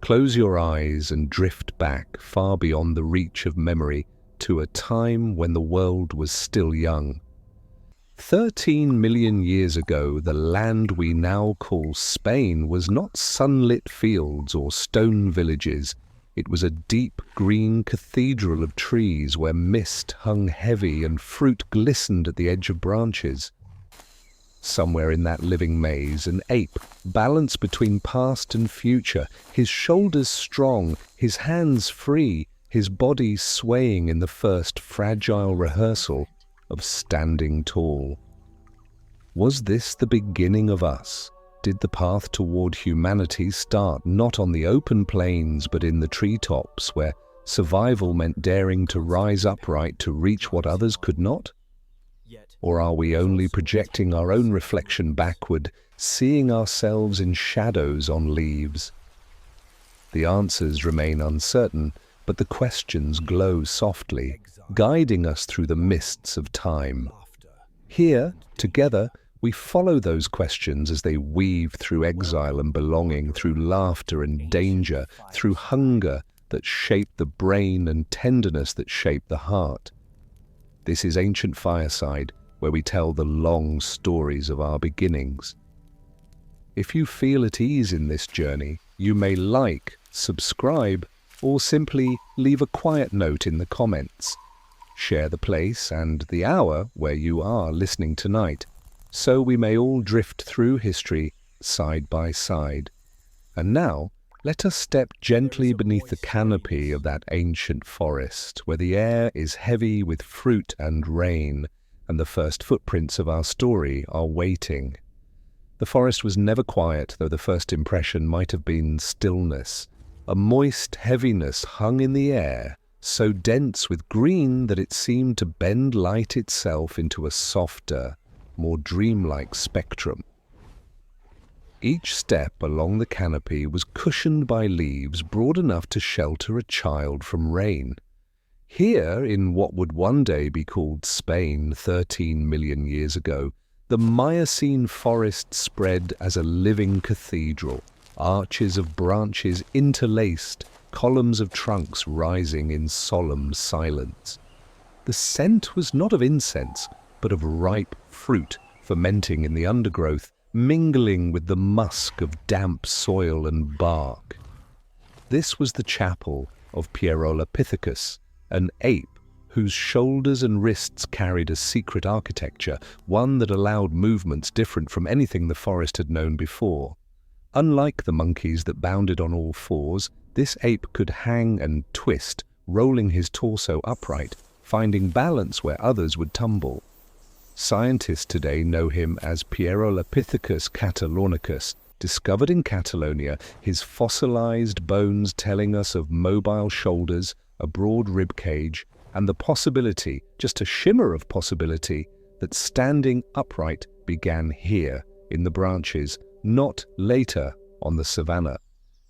Close your eyes and drift back far beyond the reach of memory to a time when the world was still young. 13 million years ago, the land we now call Spain was not sunlit fields or stone villages. It was a deep green cathedral of trees where mist hung heavy and fruit glistened at the edge of branches. Somewhere in that living maze, an ape, balanced between past and future, his shoulders strong, his hands free, his body swaying in the first fragile rehearsal of standing tall. Was this the beginning of us? Did the path toward humanity start not on the open plains but in the treetops, where survival meant daring to rise upright to reach what others could not? Or are we only projecting our own reflection backward, seeing ourselves in shadows on leaves? The answers remain uncertain, but the questions glow softly, guiding us through the mists of time. Here, together, we follow those questions as they weave through exile and belonging, through laughter and danger, through hunger that shape the brain and tenderness that shape the heart. This is Ancient Fireside, where we tell the long stories of our beginnings. If you feel at ease in this journey, you may like, subscribe, or simply leave a quiet note in the comments. Share the place and the hour where you are listening tonight, so we may all drift through history side by side. And now, let us step gently beneath the canopy of that ancient forest, where the air is heavy with fruit and rain, and the first footprints of our story are waiting. The forest was never quiet, though the first impression might have been stillness. A moist heaviness hung in the air, so dense with green that it seemed to bend light itself into a softer, more dreamlike spectrum. Each step along the canopy was cushioned by leaves broad enough to shelter a child from rain. Here, in what would one day be called Spain 13 million years ago, the Miocene forest spread as a living cathedral, arches of branches interlaced, columns of trunks rising in solemn silence. The scent was not of incense, but of ripe fruit fermenting in the undergrowth, mingling with the musk of damp soil and bark. This was the chapel of Pierolopithecus, an ape whose shoulders and wrists carried a secret architecture, one that allowed movements different from anything the forest had known before. Unlike the monkeys that bounded on all fours, this ape could hang and twist, rolling his torso upright, finding balance where others would tumble. Scientists today know him as Pierolopithecus catalonicus, discovered in Catalonia, his fossilized bones telling us of mobile shoulders, a broad rib cage, and the possibility, just a shimmer of possibility, that standing upright began here, in the branches, not later on the savannah.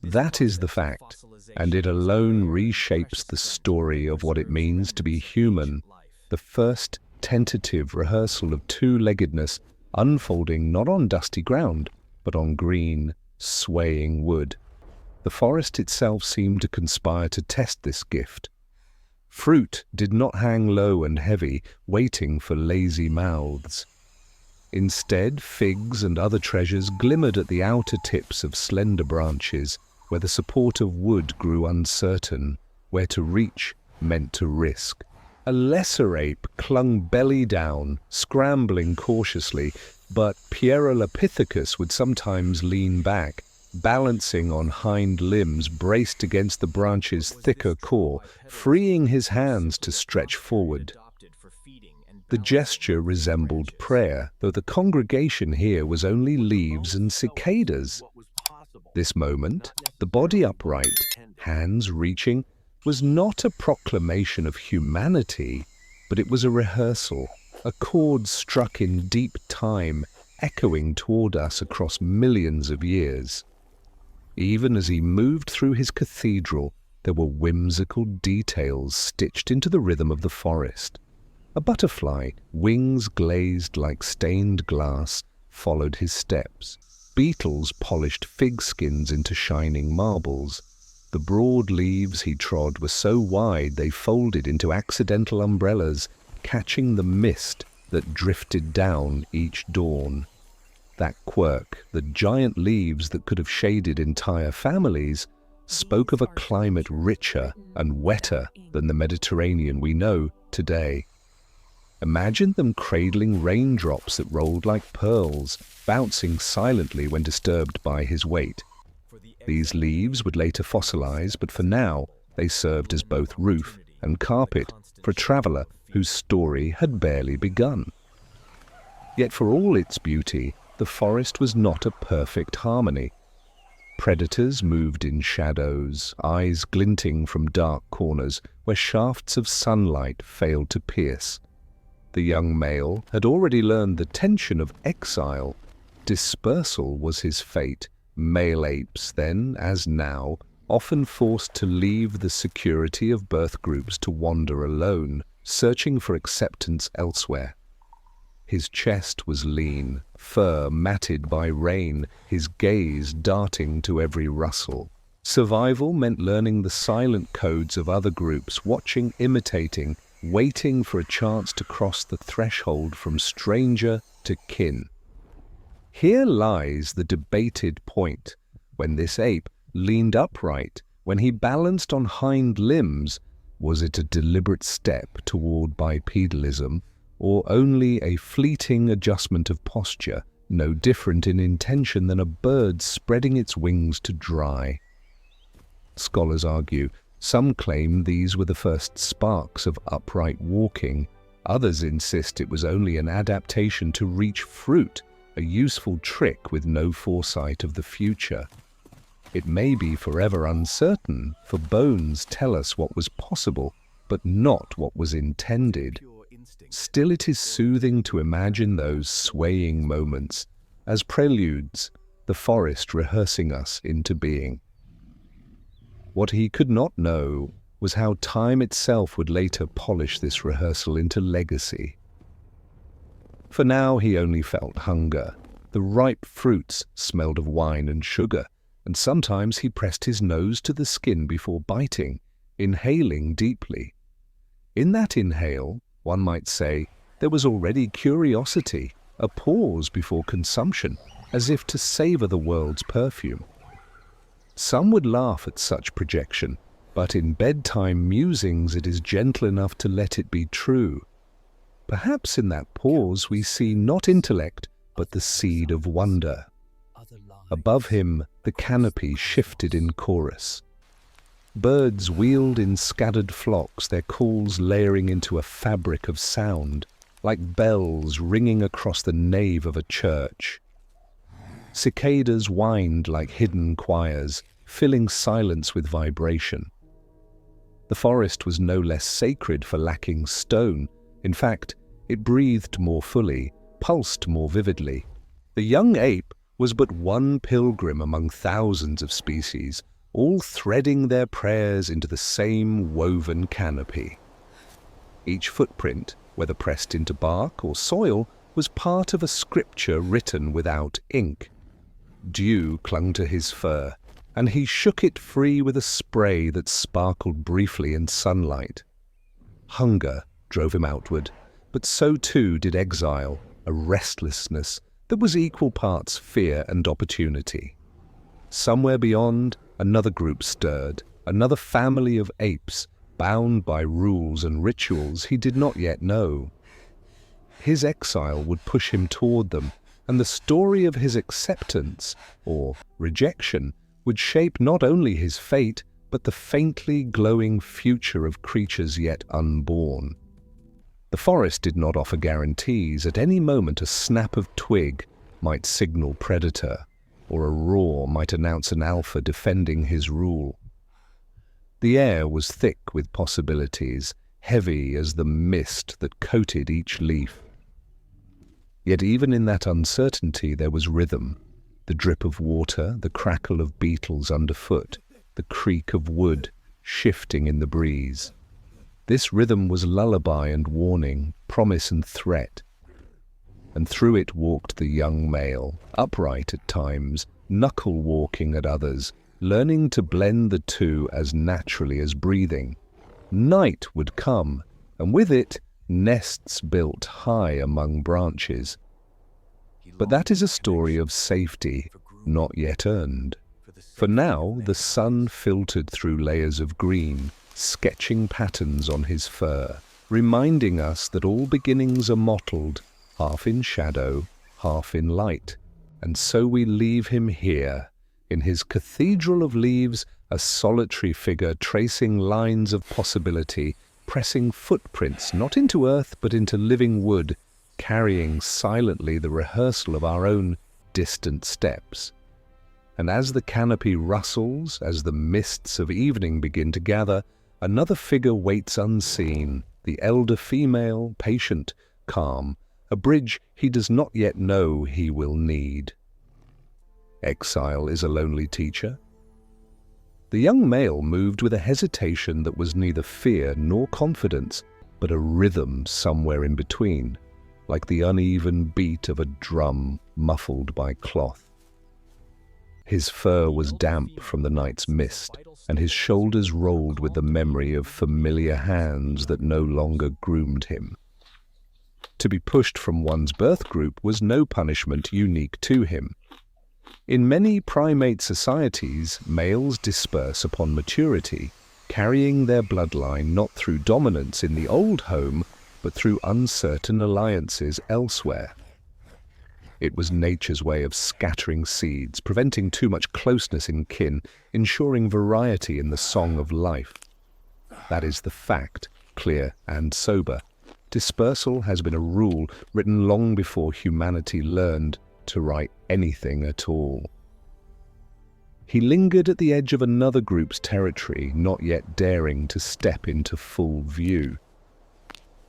That is the fact, and it alone reshapes the story of what it means to be human, the first tentative rehearsal of two-leggedness unfolding not on dusty ground, but on green, swaying wood. The forest itself seemed to conspire to test this gift. Fruit did not hang low and heavy, waiting for lazy mouths. Instead, figs and other treasures glimmered at the outer tips of slender branches, where the support of wood grew uncertain, where to reach meant to risk. A lesser ape clung belly down, scrambling cautiously, but Pierolopithecus would sometimes lean back, balancing on hind limbs braced against the branch's thicker core, freeing his hands to stretch forward. The gesture resembled prayer, though the congregation here was only leaves and cicadas. This moment, the body upright, hands reaching, was not a proclamation of humanity, but it was a rehearsal, a chord struck in deep time, echoing toward us across millions of years. Even as he moved through his cathedral, there were whimsical details stitched into the rhythm of the forest. A butterfly, wings glazed like stained glass, followed his steps. Beetles polished fig skins into shining marbles. The broad leaves he trod were so wide they folded into accidental umbrellas, catching the mist that drifted down each dawn. That quirk, the giant leaves that could have shaded entire families, spoke of a climate richer and wetter than the Mediterranean we know today. Imagine them cradling raindrops that rolled like pearls, bouncing silently when disturbed by his weight. These leaves would later fossilize, but for now they served as both roof and carpet for a traveler whose story had barely begun. Yet for all its beauty, the forest was not a perfect harmony. Predators moved in shadows, eyes glinting from dark corners where shafts of sunlight failed to pierce. The young male had already learned the tension of exile. Dispersal was his fate. Male apes, then, as now, often forced to leave the security of birth groups to wander alone, searching for acceptance elsewhere. His chest was lean, fur matted by rain, his gaze darting to every rustle. Survival meant learning the silent codes of other groups, watching, imitating, waiting for a chance to cross the threshold from stranger to kin. Here lies the debated point. When this ape leaned upright, when he balanced on hind limbs, was it a deliberate step toward bipedalism, or only a fleeting adjustment of posture, no different in intention than a bird spreading its wings to dry? Scholars argue. Some claim these were the first sparks of upright walking. Others insist it was only an adaptation to reach fruit, a useful trick with no foresight of the future. It may be forever uncertain, for bones tell us what was possible, but not what was intended. Still, it is soothing to imagine those swaying moments as preludes, the forest rehearsing us into being. What he could not know was how time itself would later polish this rehearsal into legacy. For now he only felt hunger. The ripe fruits smelled of wine and sugar, and sometimes he pressed his nose to the skin before biting, inhaling deeply. In that inhale, one might say, there was already curiosity, a pause before consumption, as if to savor the world's perfume. Some would laugh at such projection, but in bedtime musings it is gentle enough to let it be true. Perhaps in that pause we see not intellect, but the seed of wonder. Above him, the canopy shifted in chorus. Birds wheeled in scattered flocks, their calls layering into a fabric of sound, like bells ringing across the nave of a church. Cicadas whined like hidden choirs, filling silence with vibration. The forest was no less sacred for lacking stone. In fact, it breathed more fully, pulsed more vividly. The young ape was but one pilgrim among thousands of species, all threading their prayers into the same woven canopy. Each footprint, whether pressed into bark or soil, was part of a scripture written without ink. Dew clung to his fur, and he shook it free with a spray that sparkled briefly in sunlight. Hunger drove him outward, but so too did exile, a restlessness that was equal parts fear and opportunity. Somewhere beyond, another group stirred, another family of apes, bound by rules and rituals he did not yet know. His exile would push him toward them, and the story of his acceptance, or rejection, would shape not only his fate, but the faintly glowing future of creatures yet unborn. The forest did not offer guarantees. At any moment a snap of twig might signal predator, or a roar might announce an alpha defending his rule. The air was thick with possibilities, heavy as the mist that coated each leaf. Yet even in that uncertainty there was rhythm, the drip of water, the crackle of beetles underfoot, the creak of wood shifting in the breeze. This rhythm was lullaby and warning, promise and threat. And through it walked the young male, upright at times, knuckle-walking at others, learning to blend the two as naturally as breathing. Night would come, and with it, nests built high among branches. But that is a story of safety not yet earned. For now, the sun filtered through layers of green, sketching patterns on his fur, reminding us that all beginnings are mottled, half in shadow, half in light. And so we leave him here, in his cathedral of leaves, a solitary figure tracing lines of possibility, pressing footprints not into earth but into living wood, carrying silently the rehearsal of our own distant steps. And as the canopy rustles, as the mists of evening begin to gather, another figure waits unseen, the elder female, patient, calm, a bridge he does not yet know he will need. Exile is a lonely teacher. The young male moved with a hesitation that was neither fear nor confidence, but a rhythm somewhere in between, like the uneven beat of a drum muffled by cloth. His fur was damp from the night's mist, and his shoulders rolled with the memory of familiar hands that no longer groomed him. To be pushed from one's birth group was no punishment unique to him. In many primate societies, males disperse upon maturity, carrying their bloodline not through dominance in the old home, but through uncertain alliances elsewhere. It was nature's way of scattering seeds, preventing too much closeness in kin, ensuring variety in the song of life. That is the fact, clear and sober. Dispersal has been a rule written long before humanity learned to write anything at all. He lingered at the edge of another group's territory, not yet daring to step into full view.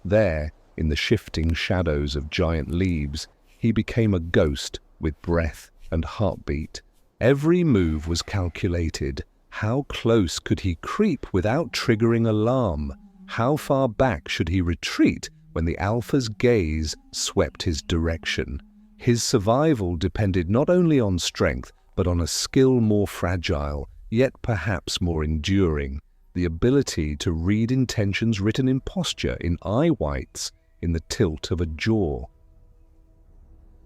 There, in the shifting shadows of giant leaves, he became a ghost with breath and heartbeat. Every move was calculated. How close could he creep without triggering alarm? How far back should he retreat when the alpha's gaze swept his direction? His survival depended not only on strength, but on a skill more fragile, yet perhaps more enduring, the ability to read intentions written in posture, in eye whites, in the tilt of a jaw.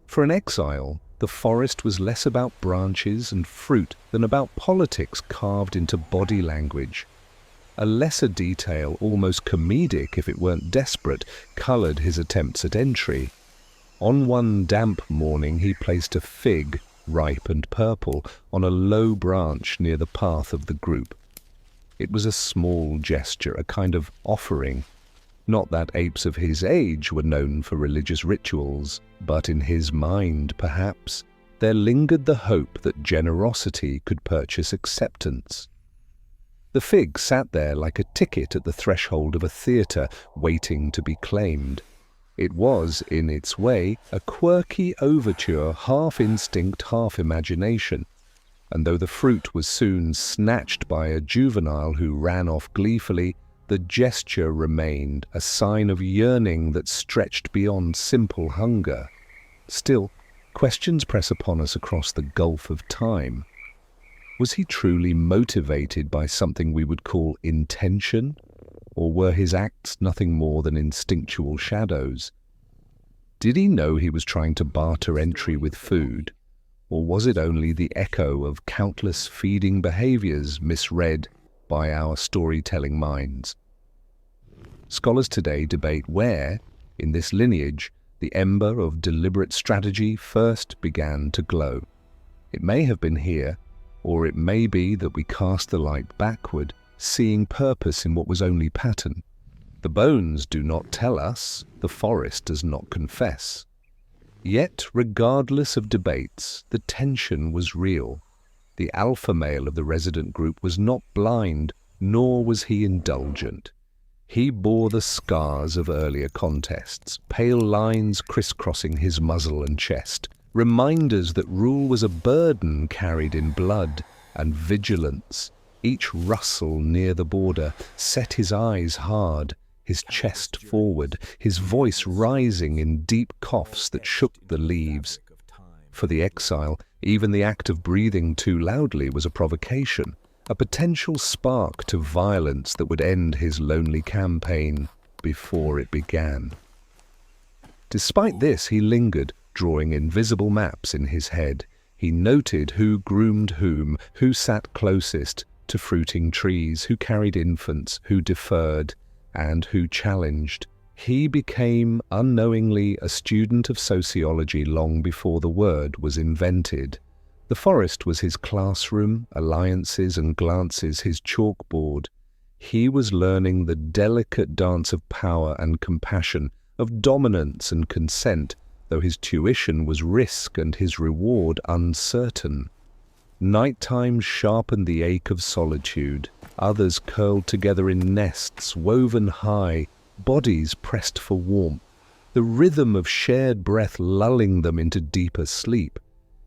For an exile, the forest was less about branches and fruit than about politics carved into body language. A lesser detail, almost comedic if it weren't desperate, coloured his attempts at entry. On one damp morning he placed a fig, ripe and purple, on a low branch near the path of the group. It was a small gesture, a kind of offering. Not that apes of his age were known for religious rituals, but in his mind, perhaps, there lingered the hope that generosity could purchase acceptance. The fig sat there like a ticket at the threshold of a theatre, waiting to be claimed. It was, in its way, a quirky overture, half instinct, half imagination. And though the fruit was soon snatched by a juvenile who ran off gleefully, the gesture remained, a sign of yearning that stretched beyond simple hunger. Still, questions press upon us across the gulf of time. Was he truly motivated by something we would call intention? Or were his acts nothing more than instinctual shadows? Did he know he was trying to barter entry with food? Or was it only the echo of countless feeding behaviors misread by our storytelling minds? Scholars today debate where, in this lineage, the ember of deliberate strategy first began to glow. It may have been here, or it may be that we cast the light backward, seeing purpose in what was only pattern. The bones do not tell us, the forest does not confess. Yet, regardless of debates, the tension was real. The alpha male of the resident group was not blind, nor was he indulgent. He bore the scars of earlier contests, pale lines crisscrossing his muzzle and chest, reminders that rule was a burden carried in blood, and vigilance. Each rustle near the border set his eyes hard, his chest forward, his voice rising in deep coughs that shook the leaves. For the exile, even the act of breathing too loudly was a provocation, a potential spark to violence that would end his lonely campaign before it began. Despite this, he lingered, drawing invisible maps in his head. He noted who groomed whom, who sat closest to fruiting trees, who carried infants, who deferred, and who challenged. He became, unknowingly, a student of sociology long before the word was invented. The forest was his classroom, alliances and glances his chalkboard. He was learning the delicate dance of power and compassion, of dominance and consent, though his tuition was risk and his reward uncertain. Nighttime sharpened the ache of solitude. Others curled together in nests, woven high, bodies pressed for warmth, the rhythm of shared breath lulling them into deeper sleep.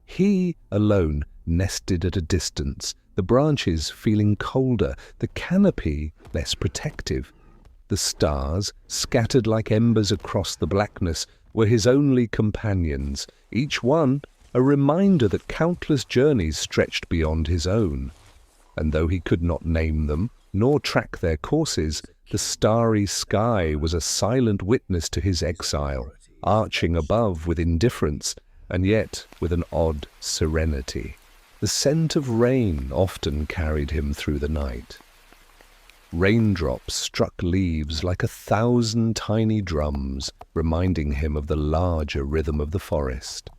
He, alone, nested at a distance, the branches feeling colder, the canopy less protective. The stars, scattered like embers across the blackness, were his only companions, each one a reminder that countless journeys stretched beyond his own. And though he could not name them, nor track their courses, the starry sky was a silent witness to his exile, arching above with indifference, and yet with an odd serenity. The scent of rain often carried him through the night. Raindrops struck leaves like 1,000 tiny drums, reminding him of the larger rhythm of the forest.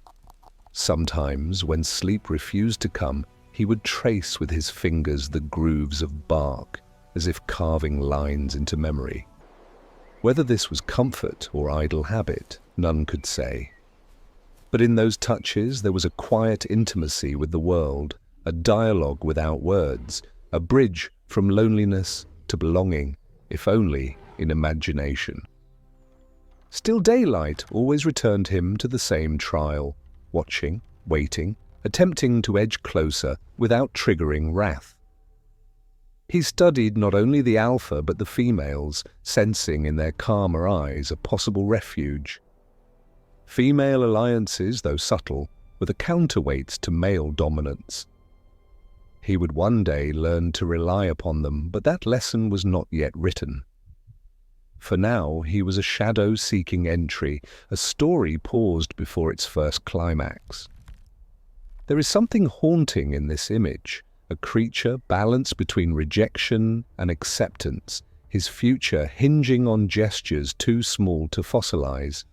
Sometimes, when sleep refused to come, he would trace with his fingers the grooves of bark, as if carving lines into memory. Whether this was comfort or idle habit, none could say. But in those touches there was a quiet intimacy with the world, a dialogue without words, a bridge from loneliness to belonging, if only in imagination. Still, daylight always returned him to the same trial, watching, waiting, attempting to edge closer without triggering wrath. He studied not only the alpha but the females, sensing in their calmer eyes a possible refuge. Female alliances, though subtle, were the counterweights to male dominance. He would one day learn to rely upon them, but that lesson was not yet written. For now he was a shadow-seeking entry, a story paused before its first climax. There is something haunting in this image, a creature balanced between rejection and acceptance, his future hinging on gestures too small to fossilize.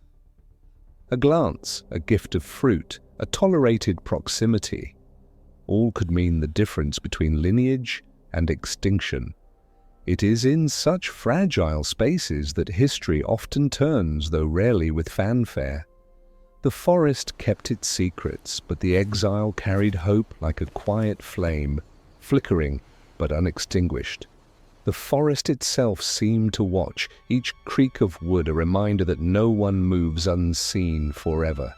A glance, a gift of fruit, a tolerated proximity. All could mean the difference between lineage and extinction. It is in such fragile spaces that history often turns, though rarely with fanfare. The forest kept its secrets, but the exile carried hope like a quiet flame, flickering but unextinguished. The forest itself seemed to watch, each creak of wood a reminder that no one moves unseen forever.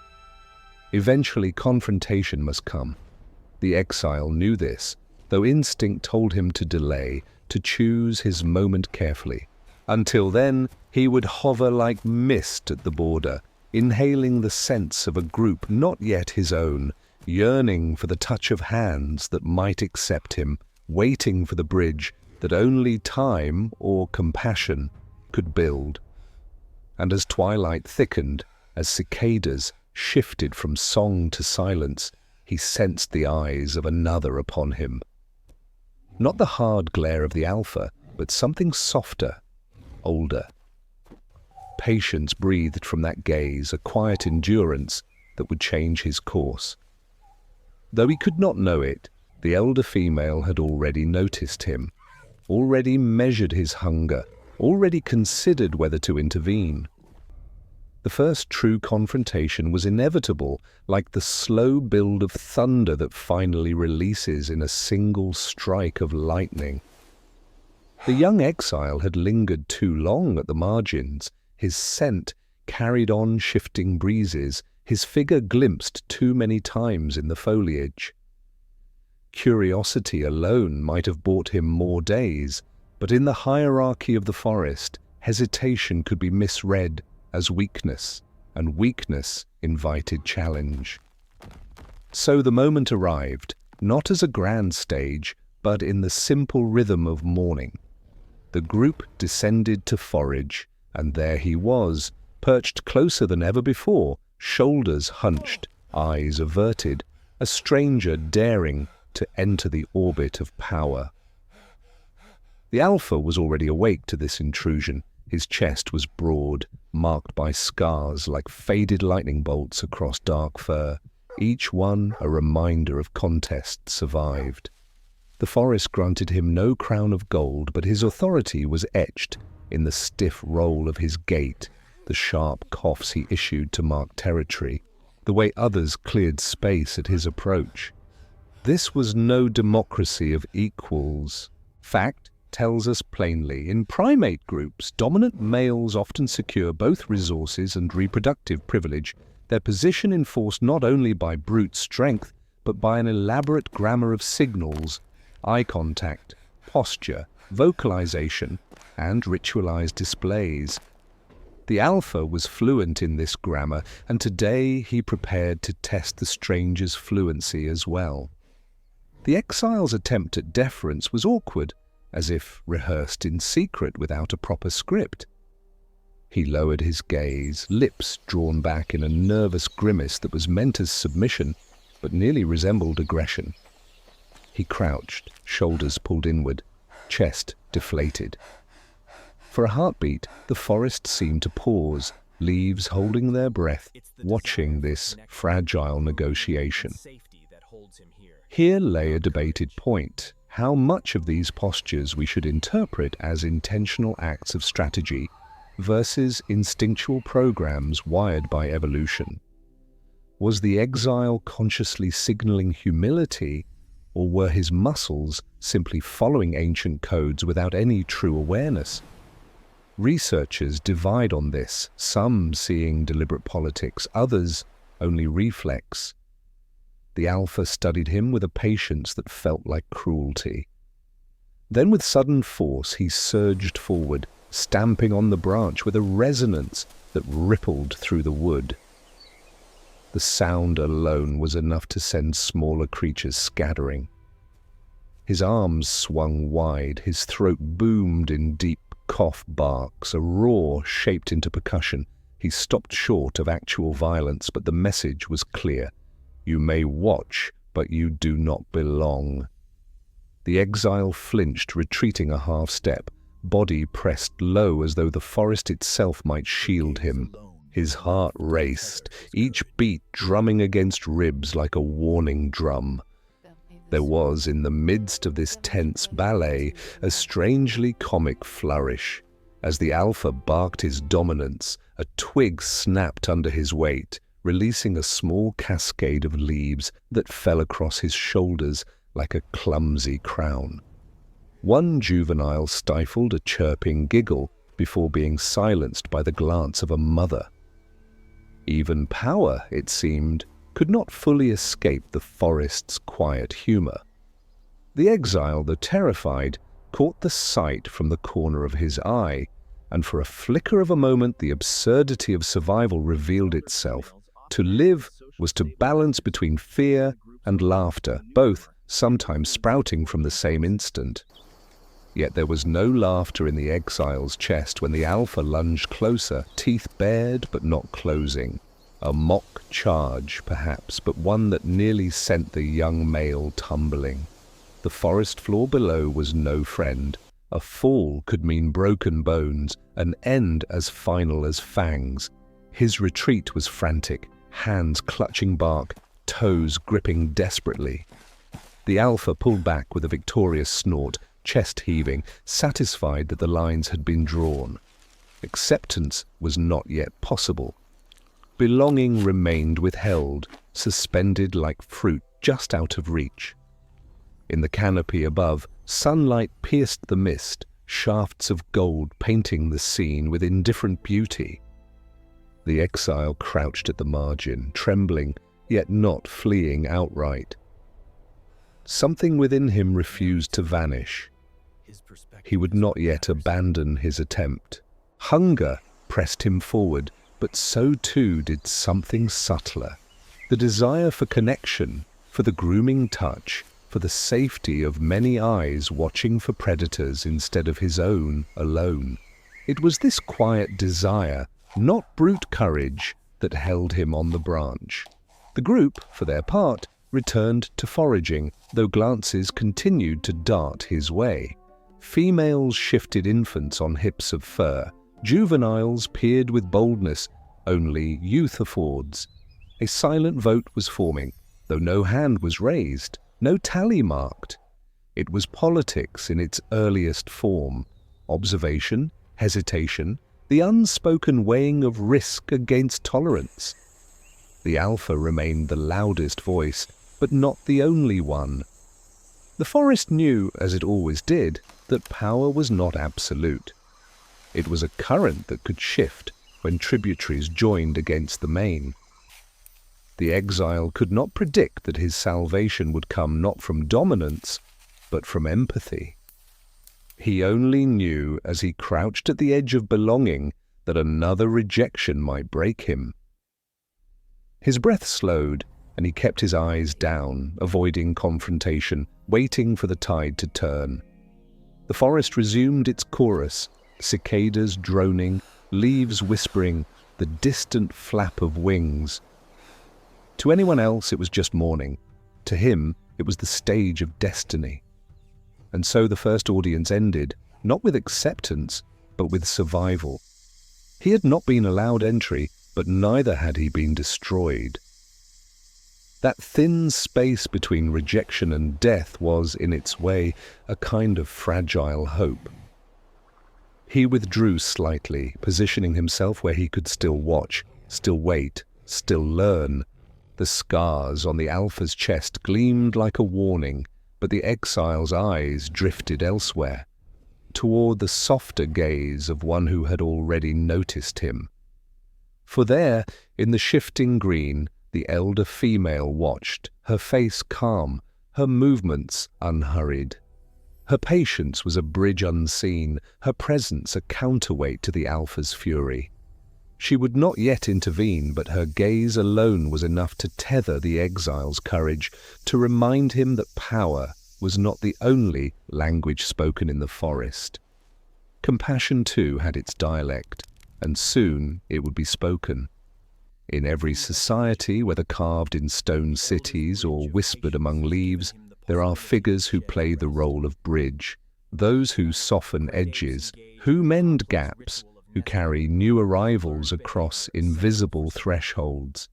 Eventually confrontation must come. The exile knew this, though instinct told him to delay, to choose his moment carefully. Until then, he would hover like mist at the border, inhaling the sense of a group not yet his own, yearning for the touch of hands that might accept him, waiting for the bridge that only time or compassion could build. And as twilight thickened, as cicadas shifted from song to silence, he sensed the eyes of another upon him. Not the hard glare of the alpha, but something softer, older. Patience breathed from that gaze, a quiet endurance that would change his course. Though he could not know it, the elder female had already noticed him, already measured his hunger, already considered whether to intervene. The first true confrontation was inevitable, like the slow build of thunder that finally releases in a single strike of lightning. The young exile had lingered too long at the margins, his scent carried on shifting breezes, his figure glimpsed too many times in the foliage. Curiosity alone might have bought him more days, but in the hierarchy of the forest, hesitation could be misread as weakness, and weakness invited challenge. So the moment arrived, not as a grand stage, but in the simple rhythm of morning. The group descended to forage, and there he was, perched closer than ever before, shoulders hunched, eyes averted, a stranger daring to enter the orbit of power. The alpha was already awake to this intrusion. His chest was broad, marked by scars like faded lightning bolts across dark fur, each one a reminder of contest survived. The forest granted him no crown of gold, but his authority was etched in the stiff roll of his gait, the sharp coughs he issued to mark territory, the way others cleared space at his approach. This was no democracy of equals. Fact tells us plainly, in primate groups, dominant males often secure both resources and reproductive privilege, their position enforced not only by brute strength, but by an elaborate grammar of signals, eye contact, posture, vocalization, and ritualized displays. The alpha was fluent in this grammar, and today he prepared to test the stranger's fluency as well. The exile's attempt at deference was awkward, as if rehearsed in secret without a proper script. He lowered his gaze, lips drawn back in a nervous grimace that was meant as submission, but nearly resembled aggression. He crouched, shoulders pulled inward, chest deflated. For a heartbeat, the forest seemed to pause, leaves holding their breath, watching this fragile negotiation. Here lay a debated point: how much of these postures we should interpret as intentional acts of strategy versus instinctual programs wired by evolution. Was the exile consciously signaling humility, or were his muscles simply following ancient codes without any true awareness? Researchers divide on this, some seeing deliberate politics, others only reflex. The alpha studied him with a patience that felt like cruelty. Then with sudden force he surged forward, stamping on the branch with a resonance that rippled through the wood. The sound alone was enough to send smaller creatures scattering. His arms swung wide, his throat boomed in deep cough barks, a roar shaped into percussion. He stopped short of actual violence, but the message was clear. You may watch, but you do not belong. The exile flinched, retreating a half step, body pressed low as though the forest itself might shield him. His heart raced, each beat drumming against ribs like a warning drum. There was, in the midst of this tense ballet, a strangely comic flourish. As the alpha barked his dominance, a twig snapped under his weight, releasing a small cascade of leaves that fell across his shoulders like a clumsy crown. One juvenile stifled a chirping giggle before being silenced by the glance of a mother. Even power, it seemed, could not fully escape the forest's quiet humor. The exile, though terrified, caught the sight from the corner of his eye, and for a flicker of a moment the absurdity of survival revealed itself. To live was to balance between fear and laughter, both sometimes sprouting from the same instant. Yet there was no laughter in the exile's chest when the alpha lunged closer, teeth bared but not closing. A mock charge, perhaps, but one that nearly sent the young male tumbling. The forest floor below was no friend. A fall could mean broken bones, an end as final as fangs. His retreat was frantic, hands clutching bark, toes gripping desperately. The alpha pulled back with a victorious snort, chest heaving, satisfied that the lines had been drawn. Acceptance was not yet possible. Belonging remained withheld, suspended like fruit just out of reach. In the canopy above, sunlight pierced the mist, shafts of gold painting the scene with indifferent beauty. The exile crouched at the margin, trembling, yet not fleeing outright. Something within him refused to vanish. He would not yet abandon his attempt. Hunger pressed him forward, but so too did something subtler. The desire for connection, for the grooming touch, for the safety of many eyes watching for predators instead of his own alone. It was this quiet desire, not brute courage, that held him on the branch. The group, for their part, returned to foraging, though glances continued to dart his way. Females shifted infants on hips of fur. Juveniles peered with boldness. Only youth affords. A silent vote was forming, though no hand was raised, no tally marked. It was politics in its earliest form. Observation, hesitation, the unspoken weighing of risk against tolerance. The alpha remained the loudest voice, but not the only one. The forest knew, as it always did, that power was not absolute. It was a current that could shift when tributaries joined against the main. The exile could not predict that his salvation would come not from dominance, but from empathy. He only knew, as he crouched at the edge of belonging, that another rejection might break him. His breath slowed, and he kept his eyes down, avoiding confrontation, waiting for the tide to turn. The forest resumed its chorus, cicadas droning, leaves whispering, the distant flap of wings. To anyone else it was just morning. To him it was the stage of destiny. And so the first audience ended, not with acceptance, but with survival. He had not been allowed entry, but neither had he been destroyed. That thin space between rejection and death was, in its way, a kind of fragile hope. He withdrew slightly, positioning himself where he could still watch, still wait, still learn. The scars on the alpha's chest gleamed like a warning, but the exile's eyes drifted elsewhere, toward the softer gaze of one who had already noticed him. For there, in the shifting green, the elder female watched, her face calm, her movements unhurried. Her patience was a bridge unseen, her presence a counterweight to the alpha's fury. She would not yet intervene, but her gaze alone was enough to tether the exile's courage, to remind him that power was not the only language spoken in the forest. Compassion, too, had its dialect, and soon it would be spoken. In every society, whether carved in stone cities or whispered among leaves, there are figures who play the role of bridge, those who soften edges, who mend gaps, who carry new arrivals across invisible thresholds.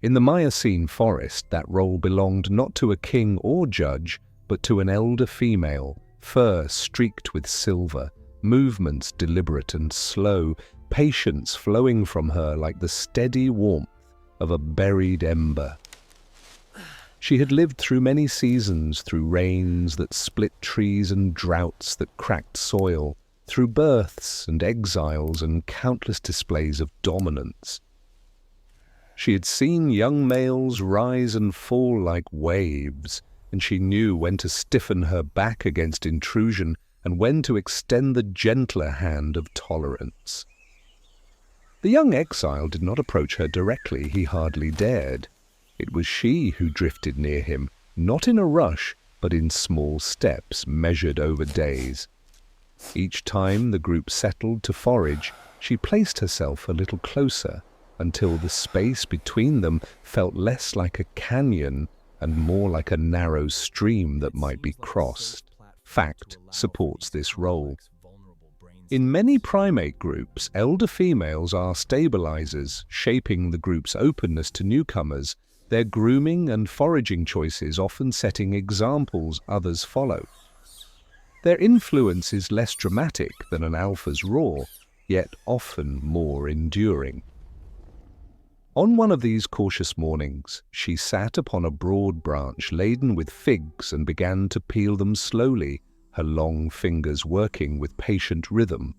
In the Miocene forest, that role belonged not to a king or judge, but to an elder female, fur streaked with silver, movements deliberate and slow, patience flowing from her like the steady warmth of a buried ember. She had lived through many seasons, through rains that split trees and droughts that cracked soil, through births and exiles and countless displays of dominance. She had seen young males rise and fall like waves, and she knew when to stiffen her back against intrusion and when to extend the gentler hand of tolerance. The young exile did not approach her directly, he hardly dared. It was she who drifted near him, not in a rush, but in small steps measured over days. Each time the group settled to forage, she placed herself a little closer, until the space between them felt less like a canyon and more like a narrow stream that might be crossed. Fact supports this role. In many primate groups, elder females are stabilizers, shaping the group's openness to newcomers, their grooming and foraging choices often setting examples others follow. Their influence is less dramatic than an alpha's roar, yet often more enduring. On one of these cautious mornings, she sat upon a broad branch laden with figs and began to peel them slowly, her long fingers working with patient rhythm.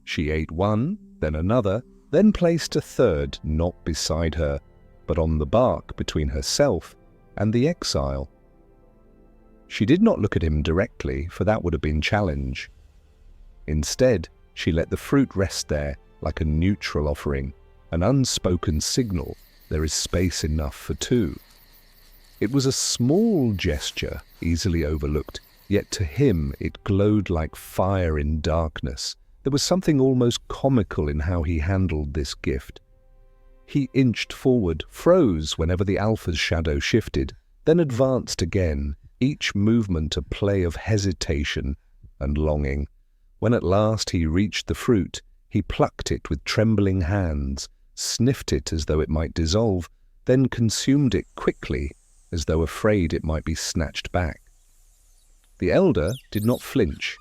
She ate one, then another, then placed a third not beside her, but on the bark between herself and the exile. She did not look at him directly, for that would have been challenge. Instead, she let the fruit rest there like a neutral offering, an unspoken signal, there is space enough for two. It was a small gesture, easily overlooked, yet to him it glowed like fire in darkness. There was something almost comical in how he handled this gift. He inched forward, froze whenever the alpha's shadow shifted, then advanced again, each movement a play of hesitation and longing. When at last he reached the fruit, he plucked it with trembling hands, sniffed it as though it might dissolve, then consumed it quickly, as though afraid it might be snatched back. The elder did not flinch.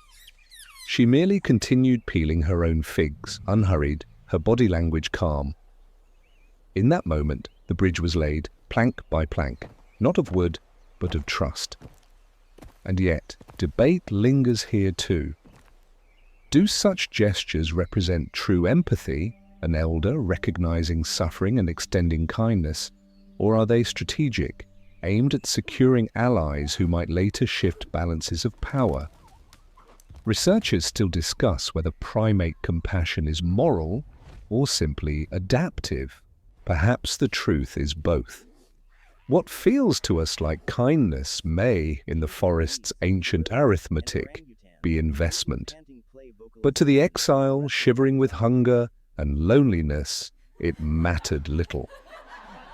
She merely continued peeling her own figs, unhurried, her body language calm. In that moment, the bridge was laid, plank by plank, not of wood, but of trust. And yet, debate lingers here too. Do such gestures represent true empathy, an elder recognizing suffering and extending kindness, or are they strategic, aimed at securing allies who might later shift balances of power? Researchers still discuss whether primate compassion is moral or simply adaptive. Perhaps the truth is both. What feels to us like kindness may, in the forest's ancient arithmetic, be investment. But to the exile, shivering with hunger and loneliness, it mattered little.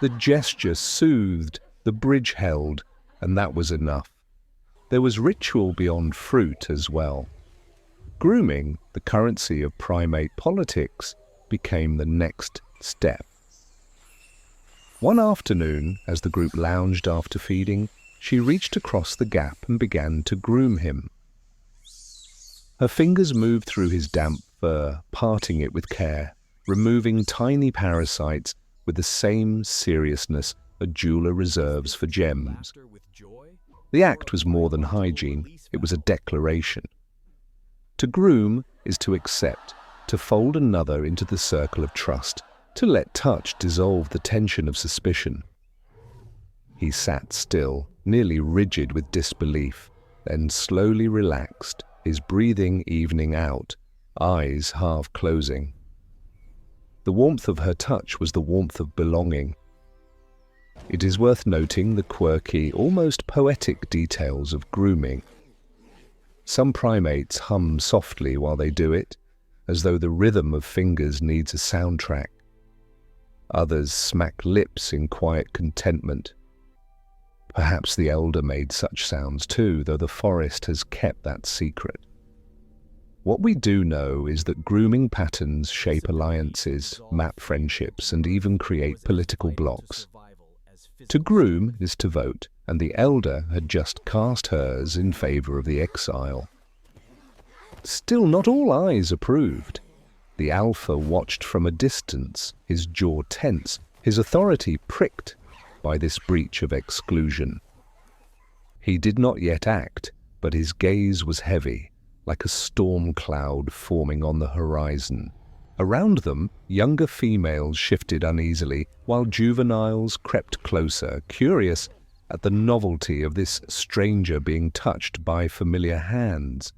The gesture soothed, the bridge held, and that was enough. There was ritual beyond fruit as well. Grooming, the currency of primate politics, became the next step. One afternoon, as the group lounged after feeding, she reached across the gap and began to groom him. Her fingers moved through his damp fur, parting it with care, removing tiny parasites with the same seriousness a jeweler reserves for gems. The act was more than hygiene, it was a declaration. To groom is to accept, to fold another into the circle of trust, to let touch dissolve the tension of suspicion. He sat still, nearly rigid with disbelief, then slowly relaxed, his breathing evening out, eyes half closing. The warmth of her touch was the warmth of belonging. It is worth noting the quirky, almost poetic details of grooming. Some primates hum softly while they do it, as though the rhythm of fingers needs a soundtrack. Others smack lips in quiet contentment. Perhaps the elder made such sounds too, though the forest has kept that secret. What we do know is that grooming patterns shape alliances, map friendships, and even create political blocs. To groom is to vote, and the elder had just cast hers in favor of the exile. Still, not all eyes approved. The alpha watched from a distance, his jaw tense, his authority pricked by this breach of exclusion. He did not yet act, but his gaze was heavy, like a storm cloud forming on the horizon. Around them, younger females shifted uneasily, while juveniles crept closer, curious at the novelty of this stranger being touched by familiar hands.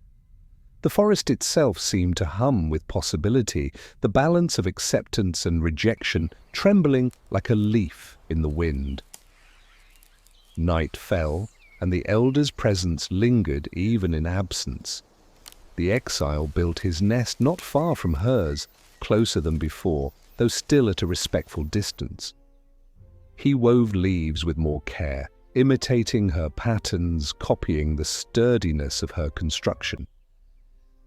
The forest itself seemed to hum with possibility, the balance of acceptance and rejection trembling like a leaf in the wind. Night fell, and the elder's presence lingered even in absence. The exile built his nest not far from hers, closer than before, though still at a respectful distance. He wove leaves with more care, imitating her patterns, copying the sturdiness of her construction.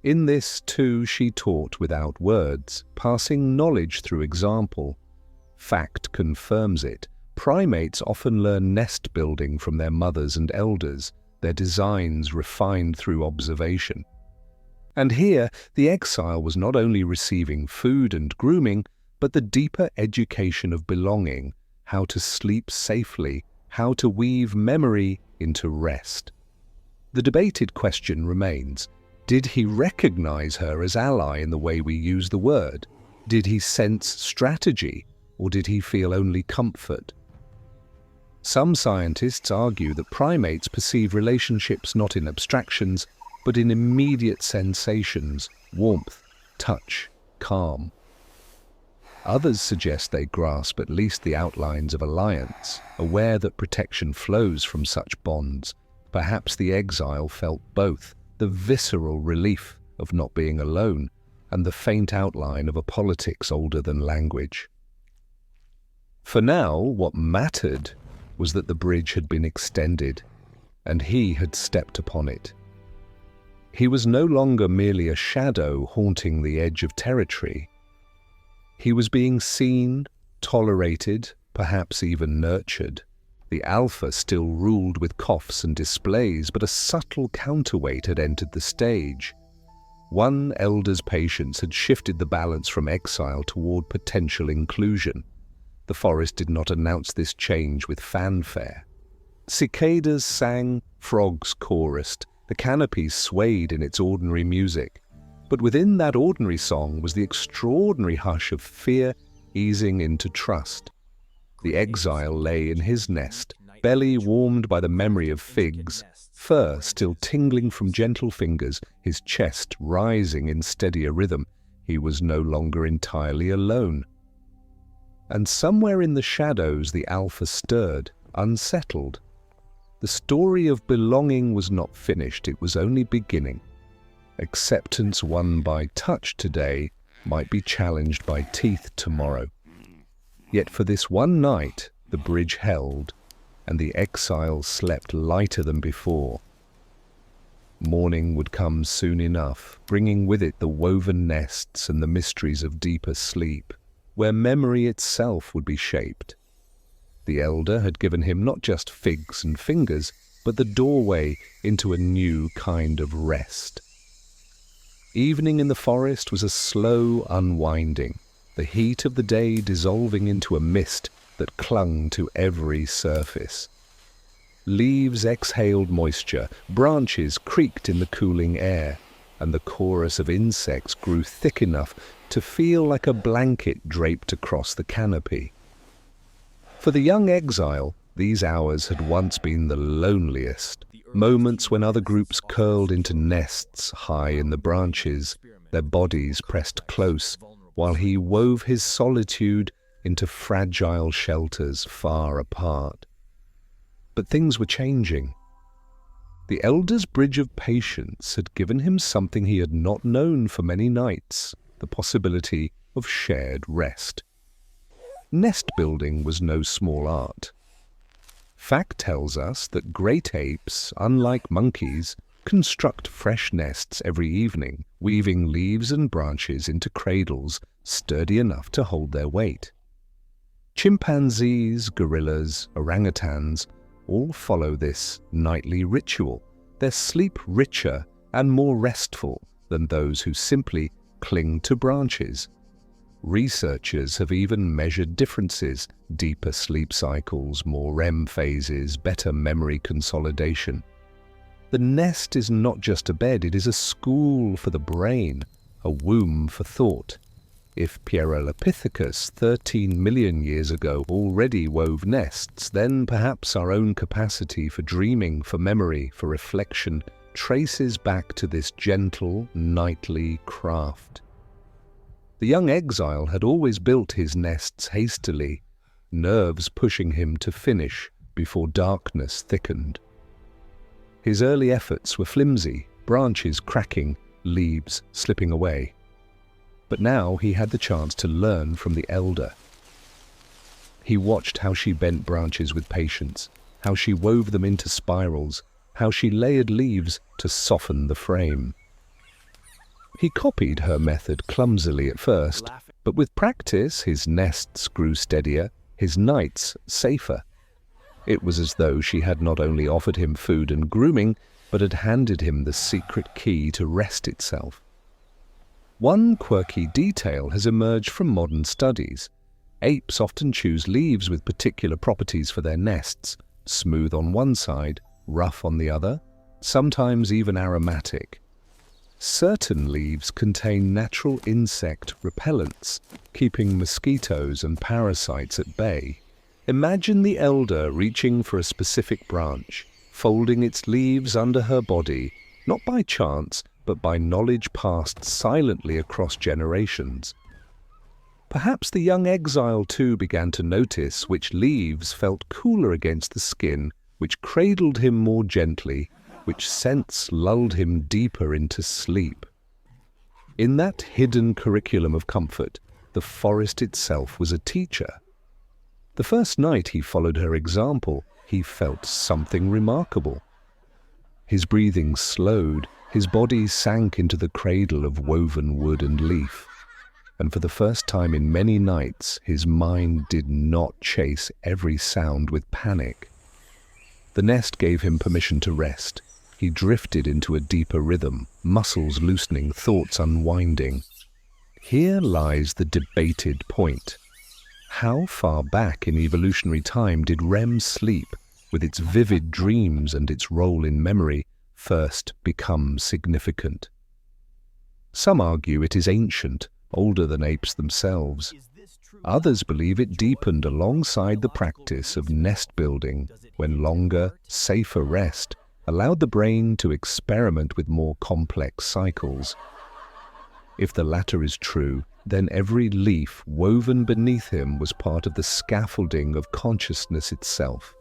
In this, too, she taught without words, passing knowledge through example. Fact confirms it. Primates often learn nest building from their mothers and elders, their designs refined through observation. And here, the exile was not only receiving food and grooming, but the deeper education of belonging, how to sleep safely, how to weave memory into rest. The debated question remains: did he recognize her as ally in the way we use the word? Did he sense strategy, or did he feel only comfort? Some scientists argue that primates perceive relationships not in abstractions, but in immediate sensations, warmth, touch, calm. Others suggest they grasp at least the outlines of alliance, aware that protection flows from such bonds. Perhaps the exile felt both, the visceral relief of not being alone and the faint outline of a politics older than language. For now, what mattered was that the bridge had been extended, and he had stepped upon it. He was no longer merely a shadow haunting the edge of territory. He was being seen, tolerated, perhaps even nurtured. The alpha still ruled with coughs and displays, but a subtle counterweight had entered the stage. One elder's patience had shifted the balance from exile toward potential inclusion. The forest did not announce this change with fanfare. Cicadas sang, frogs chorused, the canopy swayed in its ordinary music. But within that ordinary song was the extraordinary hush of fear easing into trust. The exile lay in his nest, belly warmed by the memory of figs, fur still tingling from gentle fingers, his chest rising in steadier rhythm. He was no longer entirely alone. And somewhere in the shadows the alpha stirred, unsettled. The story of belonging was not finished, it was only beginning. Acceptance won by touch today might be challenged by teeth tomorrow. Yet for this one night the bridge held, and the exile slept lighter than before. Morning would come soon enough, bringing with it the woven nests and the mysteries of deeper sleep, where memory itself would be shaped. The elder had given him not just figs and fingers, but the doorway into a new kind of rest. Evening in the forest was a slow unwinding, the heat of the day dissolving into a mist that clung to every surface. Leaves exhaled moisture, branches creaked in the cooling air, and the chorus of insects grew thick enough to feel like a blanket draped across the canopy. For the young exile, these hours had once been the loneliest, moments when other groups curled into nests high in the branches, their bodies pressed close, while he wove his solitude into fragile shelters far apart. But things were changing. The elder's bridge of patience had given him something he had not known for many nights, the possibility of shared rest. Nest building was no small art. Fact tells us that great apes, unlike monkeys, construct fresh nests every evening, weaving leaves and branches into cradles sturdy enough to hold their weight. Chimpanzees, gorillas, orangutans all follow this nightly ritual, their sleep richer and more restful than those who simply cling to branches. Researchers have even measured differences, deeper sleep cycles, more REM phases, better memory consolidation. The nest is not just a bed, it is a school for the brain, a womb for thought. If Pierolopithecus 13 million years ago already wove nests, then perhaps our own capacity for dreaming, for memory, for reflection traces back to this gentle, nightly craft. The young exile had always built his nests hastily, nerves pushing him to finish before darkness thickened. His early efforts were flimsy, branches cracking, leaves slipping away. But now he had the chance to learn from the elder. He watched how she bent branches with patience, how she wove them into spirals, how she layered leaves to soften the frame. He copied her method clumsily at first, but with practice his nests grew steadier, his nights safer. It was as though she had not only offered him food and grooming, but had handed him the secret key to rest itself. One quirky detail has emerged from modern studies. Apes often choose leaves with particular properties for their nests, smooth on one side, rough on the other, sometimes even aromatic. Certain leaves contain natural insect repellents, keeping mosquitoes and parasites at bay. Imagine the elder reaching for a specific branch, folding its leaves under her body, not by chance, but by knowledge passed silently across generations. Perhaps the young exile too began to notice which leaves felt cooler against the skin, which cradled him more gently, which scents lulled him deeper into sleep. In that hidden curriculum of comfort, the forest itself was a teacher. The first night he followed her example, he felt something remarkable. His breathing slowed, his body sank into the cradle of woven wood and leaf. And for the first time in many nights, his mind did not chase every sound with panic. The nest gave him permission to rest. He drifted into a deeper rhythm, muscles loosening, thoughts unwinding. Here lies the debated point. How far back in evolutionary time did REM sleep, with its vivid dreams and its role in memory, first become significant? Some argue it is ancient, older than apes themselves. Others believe it deepened alongside the practice of nest building, when longer, safer rest allowed the brain to experiment with more complex cycles. If the latter is true, then every leaf woven beneath him was part of the scaffolding of consciousness itself.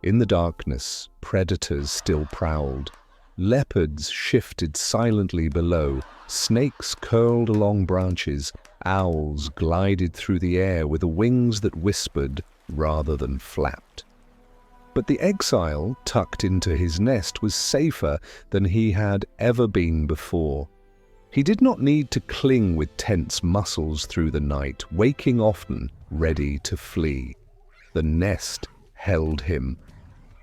In the darkness, predators still prowled. Leopards shifted silently below, snakes curled along branches, owls glided through the air with wings that whispered rather than flapped. But the exile, tucked into his nest, was safer than he had ever been before. He did not need to cling with tense muscles through the night, waking often, ready to flee. The nest held him,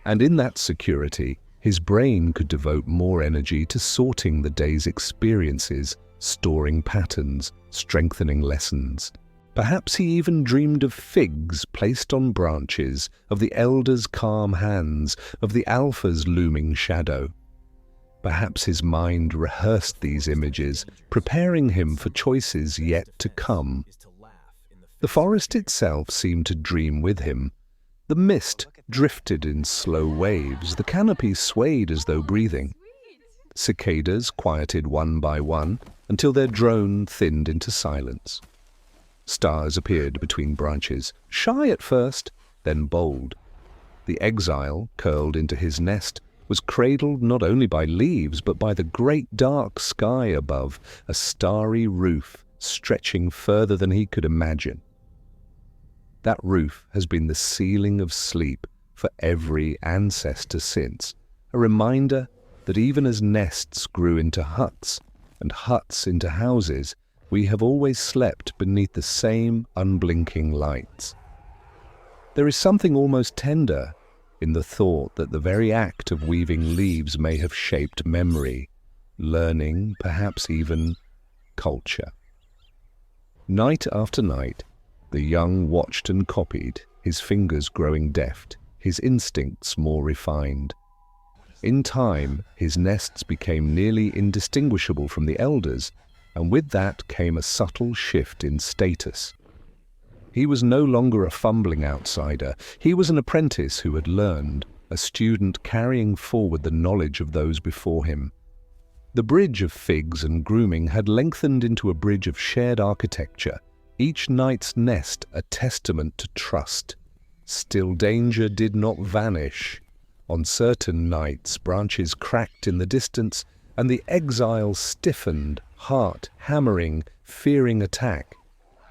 and in that security, his brain could devote more energy to sorting the day's experiences, storing patterns, strengthening lessons. Perhaps he even dreamed of figs placed on branches, of the elder's calm hands, of the alpha's looming shadow. Perhaps his mind rehearsed these images, preparing him for choices yet to come. The forest itself seemed to dream with him. The mist drifted in slow waves, the canopy swayed as though breathing. Cicadas quieted one by one until their drone thinned into silence. Stars appeared between branches, shy at first, then bold. The exile, curled into his nest, was cradled not only by leaves but by the great dark sky above, a starry roof stretching further than he could imagine. That roof has been the ceiling of sleep for every ancestor since, a reminder that even as nests grew into huts and huts into houses, we have always slept beneath the same unblinking lights. There is something almost tender in the thought that the very act of weaving leaves may have shaped memory, learning, perhaps even culture. Night after night, the young watched and copied, his fingers growing deft, his instincts more refined. In time, his nests became nearly indistinguishable from the elders, and with that came a subtle shift in status. He was no longer a fumbling outsider. He was an apprentice who had learned, a student carrying forward the knowledge of those before him. The bridge of figs and grooming had lengthened into a bridge of shared architecture, each night's nest a testament to trust. Still, danger did not vanish. On certain nights, branches cracked in the distance, and the exile stiffened, heart hammering, fearing attack.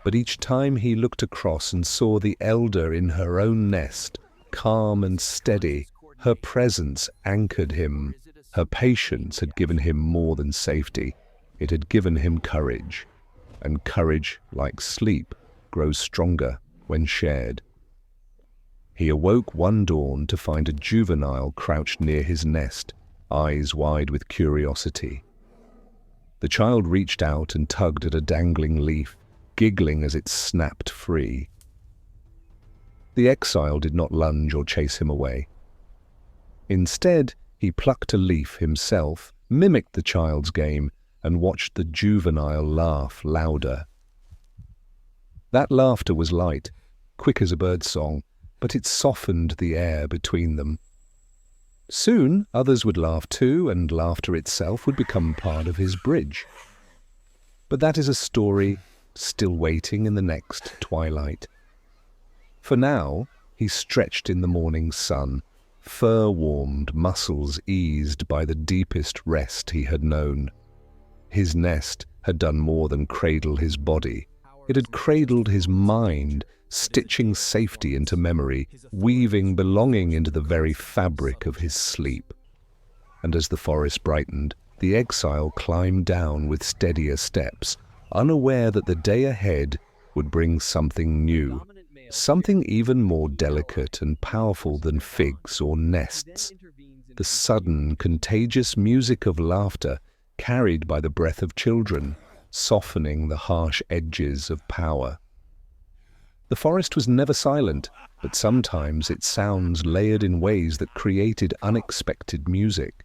But each time he looked across and saw the elder in her own nest, calm and steady, her presence anchored him. Her patience had given him more than safety. It had given him courage. And courage, like sleep, grows stronger when shared. He awoke one dawn to find a juvenile crouched near his nest, eyes wide with curiosity. The child reached out and tugged at a dangling leaf, giggling as it snapped free. The exile did not lunge or chase him away. Instead, he plucked a leaf himself, mimicked the child's game, and watched the juvenile laugh louder. That laughter was light, quick as a bird's song, but it softened the air between them. Soon others would laugh too, and laughter itself would become part of his bridge. But that is a story still waiting in the next twilight. For now, he stretched in the morning sun, fur warmed, muscles eased by the deepest rest he had known. His nest had done more than cradle his body. It had cradled his mind, stitching safety into memory, weaving belonging into the very fabric of his sleep. And as the forest brightened, the exile climbed down with steadier steps, unaware that the day ahead would bring something new, something even more delicate and powerful than figs or nests. The sudden, contagious music of laughter carried by the breath of children, softening the harsh edges of power. The forest was never silent, but sometimes its sounds layered in ways that created unexpected music.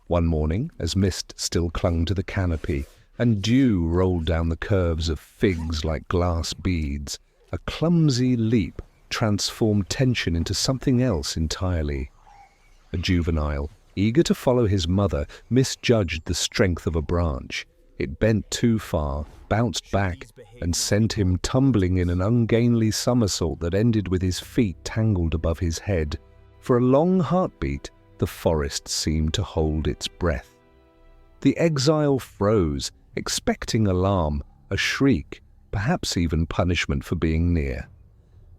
One morning, as mist still clung to the canopy, and dew rolled down the curves of figs like glass beads, a clumsy leap transformed tension into something else entirely. A juvenile, eager to follow his mother, misjudged the strength of a branch. It bent too far, bounced back, and sent him tumbling in an ungainly somersault that ended with his feet tangled above his head. For a long heartbeat, the forest seemed to hold its breath. The exile froze, expecting alarm, a shriek, perhaps even punishment for being near.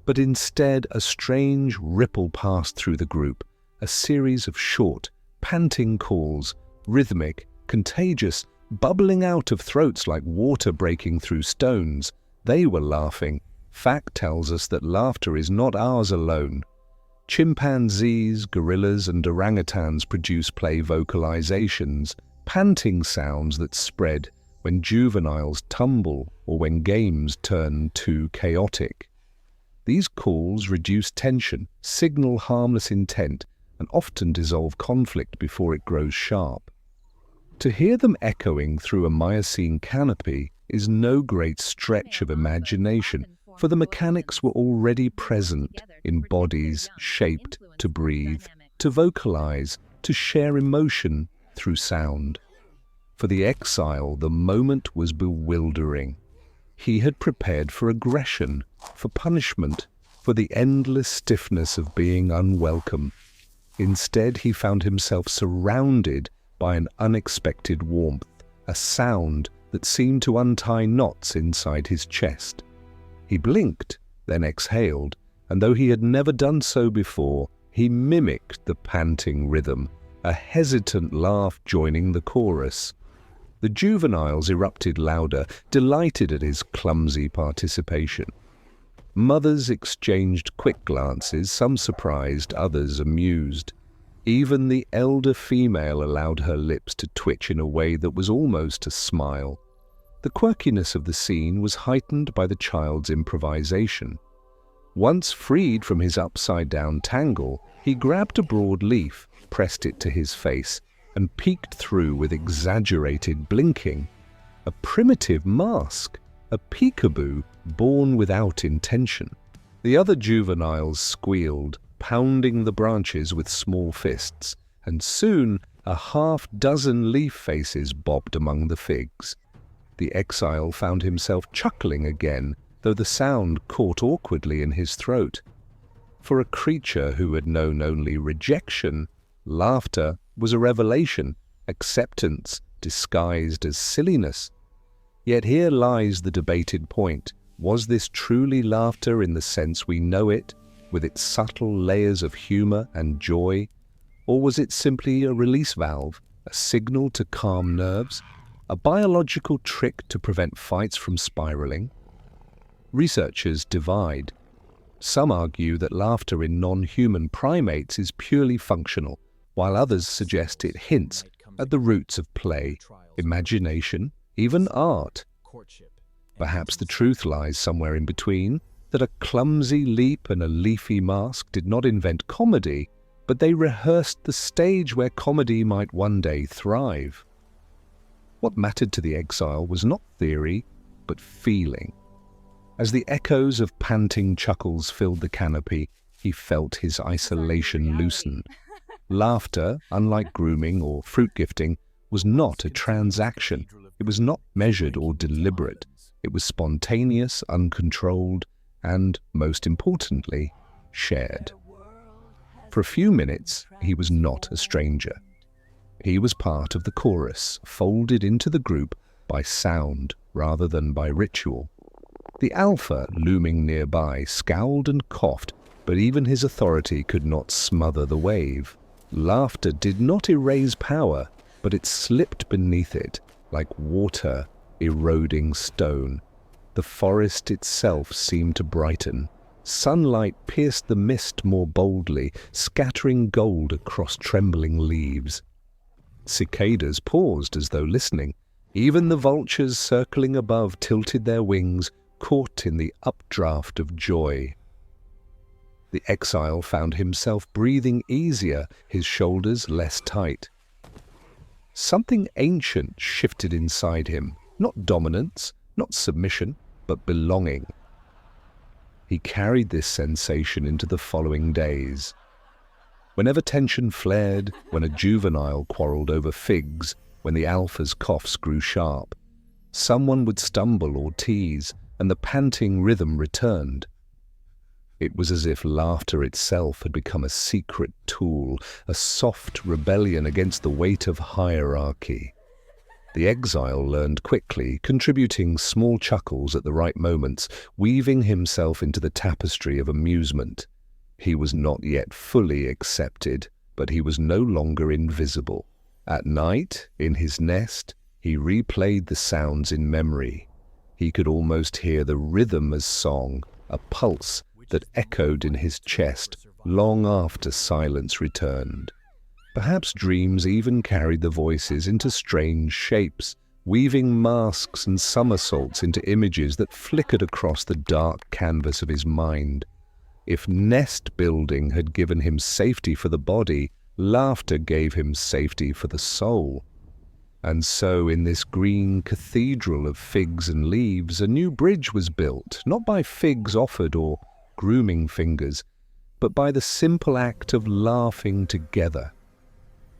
But instead, a strange ripple passed through the group, a series of short, panting calls, rhythmic, contagious, bubbling out of throats like water breaking through stones. They were laughing. Fact tells us that laughter is not ours alone. Chimpanzees, gorillas, and orangutans produce play vocalizations, panting sounds that spread when juveniles tumble or when games turn too chaotic. These calls reduce tension, signal harmless intent, and often dissolve conflict before it grows sharp. To hear them echoing through a Miocene canopy is no great stretch of imagination, for the mechanics were already present in bodies shaped to breathe, to vocalize, to share emotion through sound. For the exile, the moment was bewildering. He had prepared for aggression, for punishment, for the endless stiffness of being unwelcome. Instead, he found himself surrounded by an unexpected warmth, a sound that seemed to untie knots inside his chest. He blinked, then exhaled, and though he had never done so before, he mimicked the panting rhythm, a hesitant laugh joining the chorus. The juveniles erupted louder, delighted at his clumsy participation. Mothers exchanged quick glances, some surprised, others amused. Even the elder female allowed her lips to twitch in a way that was almost a smile. The quirkiness of the scene was heightened by the child's improvisation. Once freed from his upside-down tangle, he grabbed a broad leaf, pressed it to his face, and peeked through with exaggerated blinking. A primitive mask, a peekaboo born without intention. The other juveniles squealed, pounding the branches with small fists, and soon a half-dozen leaf faces bobbed among the figs. The exile found himself chuckling again, though the sound caught awkwardly in his throat. For a creature who had known only rejection, laughter was a revelation, acceptance disguised as silliness. Yet here lies the debated point. Was this truly laughter in the sense we know it, with its subtle layers of humor and joy? Or was it simply a release valve, a signal to calm nerves, a biological trick to prevent fights from spiraling? Researchers divide. Some argue that laughter in non-human primates is purely functional, while others suggest it hints at the roots of play, imagination, even art. Perhaps the truth lies somewhere in between, that a clumsy leap and a leafy mask did not invent comedy, but they rehearsed the stage where comedy might one day thrive. What mattered to the exile was not theory, but feeling. As the echoes of panting chuckles filled the canopy, he felt his isolation loosen. Laughter, unlike grooming or fruit gifting, was not a transaction. It was not measured or deliberate. It was spontaneous, uncontrolled, and, most importantly, shared. For a few minutes, he was not a stranger. He was part of the chorus, folded into the group by sound rather than by ritual. The alpha, looming nearby, scowled and coughed, but even his authority could not smother the wave. Laughter did not erase power, but it slipped beneath it, like water eroding stone. The forest itself seemed to brighten. Sunlight pierced the mist more boldly, scattering gold across trembling leaves. Cicadas paused as though listening. Even the vultures circling above tilted their wings, caught in the updraft of joy. The exile found himself breathing easier, his shoulders less tight. Something ancient shifted inside him, not dominance, not submission, but belonging. He carried this sensation into the following days. Whenever tension flared, when a juvenile quarreled over figs, when the alpha's coughs grew sharp, someone would stumble or tease, and the panting rhythm returned. It was as if laughter itself had become a secret tool, a soft rebellion against the weight of hierarchy. The exile learned quickly, contributing small chuckles at the right moments, weaving himself into the tapestry of amusement. He was not yet fully accepted, but he was no longer invisible. At night, in his nest, he replayed the sounds in memory. He could almost hear the rhythm as song, a pulse that echoed in his chest long after silence returned. Perhaps dreams even carried the voices into strange shapes, weaving masks and somersaults into images that flickered across the dark canvas of his mind. If nest building had given him safety for the body, laughter gave him safety for the soul. And so in this green cathedral of figs and leaves, a new bridge was built, not by figs offered or grooming fingers, but by the simple act of laughing together.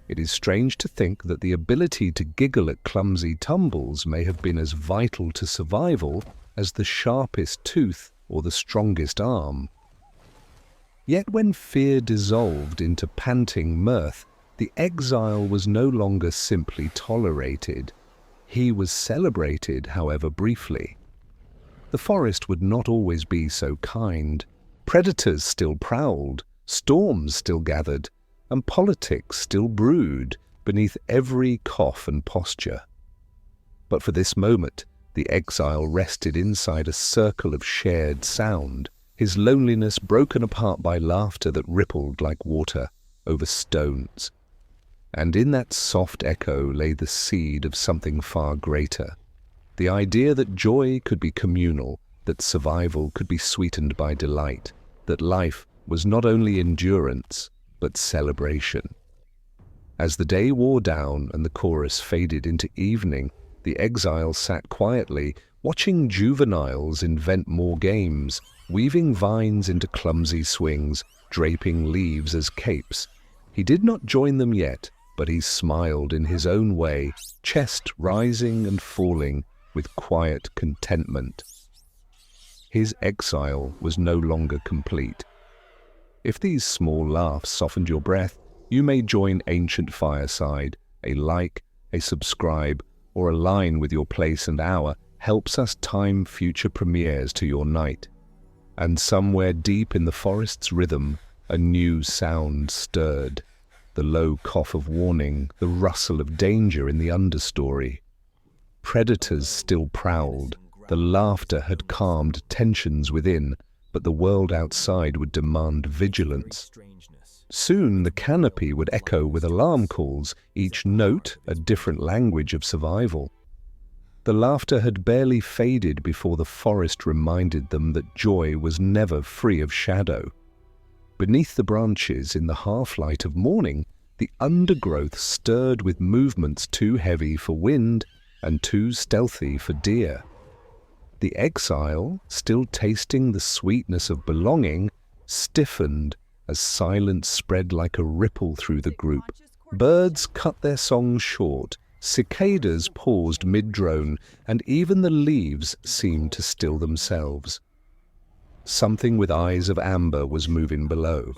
It is strange to think that the ability to giggle at clumsy tumbles may have been as vital to survival as the sharpest tooth or the strongest arm. Yet when fear dissolved into panting mirth, the exile was no longer simply tolerated. He was celebrated, however briefly. The forest would not always be so kind. Predators still prowled, storms still gathered, and politics still brewed beneath every cough and posture. But for this moment, the exile rested inside a circle of shared sound, his loneliness broken apart by laughter that rippled like water over stones. And in that soft echo lay the seed of something far greater. The idea that joy could be communal, that survival could be sweetened by delight, that life was not only endurance, but celebration. As the day wore down and the chorus faded into evening, the exile sat quietly, watching juveniles invent more games, weaving vines into clumsy swings, draping leaves as capes. He did not join them yet, but he smiled in his own way, chest rising and falling with quiet contentment. His exile was no longer complete. If these small laughs softened your breath, you may join Ancient Fireside. A like, a subscribe, or align with your place and hour helps us time future premieres to your night. And somewhere deep in the forest's rhythm, a new sound stirred. The low cough of warning, the rustle of danger in the understory. Predators still prowled. The laughter had calmed tensions within, but the world outside would demand vigilance. Soon the canopy would echo with alarm calls, each note a different language of survival. The laughter had barely faded before the forest reminded them that joy was never free of shadow. Beneath the branches, in the half-light of morning, the undergrowth stirred with movements too heavy for wind and too stealthy for deer. The exile, still tasting the sweetness of belonging, stiffened as silence spread like a ripple through the group. Birds cut their songs short, Cicadas paused mid-drone, and even the leaves seemed to still themselves. Something with eyes of amber was moving below.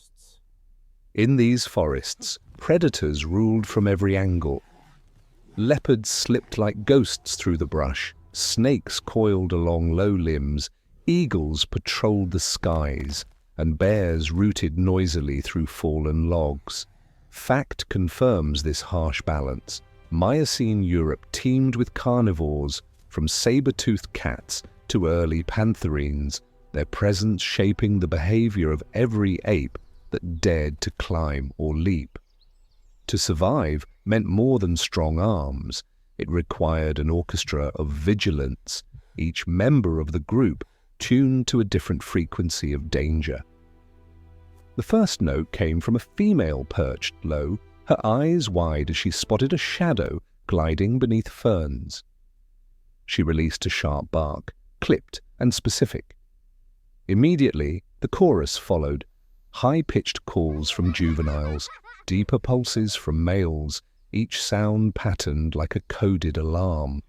In these forests, predators ruled from every angle. Leopards slipped like ghosts through the brush, snakes coiled along low limbs, eagles patrolled the skies, and bears rooted noisily through fallen logs. Fact confirms this harsh balance. Miocene Europe teemed with carnivores, from saber-toothed cats to early pantherines, their presence shaping the behavior of every ape that dared to climb or leap. To survive meant more than strong arms. It required an orchestra of vigilance, each member of the group tuned to a different frequency of danger. The first note came from a female perched low, her eyes wide as she spotted a shadow gliding beneath ferns. She released a sharp bark, clipped and specific. Immediately, the chorus followed, high-pitched calls from juveniles, deeper pulses from males, each sound patterned like a coded alarm.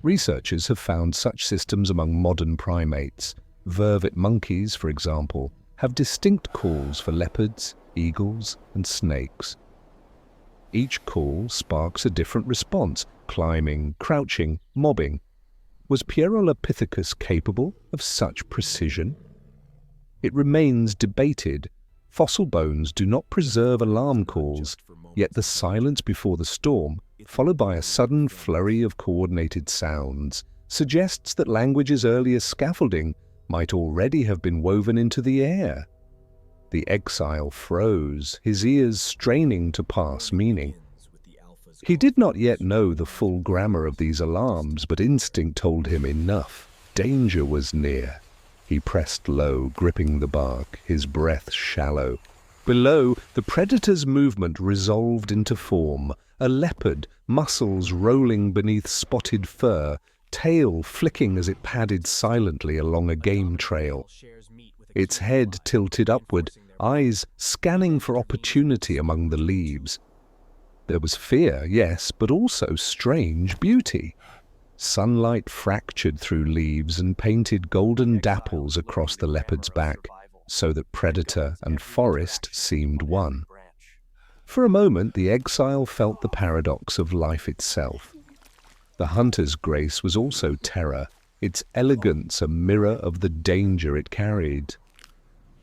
Researchers have found such systems among modern primates. Vervet monkeys, for example, have distinct calls for leopards, eagles, and snakes. Each call sparks a different response: climbing, crouching, mobbing. Was Pierolopithecus capable of such precision? It remains debated. Fossil bones do not preserve alarm calls, yet the silence before the storm, followed by a sudden flurry of coordinated sounds, suggests that language's earliest scaffolding might already have been woven into the air. The exile froze, his ears straining to pass meaning. He did not yet know the full grammar of these alarms, but instinct told him enough. Danger was near. He pressed low, gripping the bark, his breath shallow. Below, the predator's movement resolved into form. A leopard, muscles rolling beneath spotted fur, tail flicking as it padded silently along a game trail. Its head tilted upward, eyes scanning for opportunity among the leaves. There was fear, yes, but also strange beauty. Sunlight fractured through leaves and painted golden dapples across the leopard's back, so that predator and forest seemed one. For a moment, the exile felt the paradox of life itself. The hunter's grace was also terror, its elegance a mirror of the danger it carried.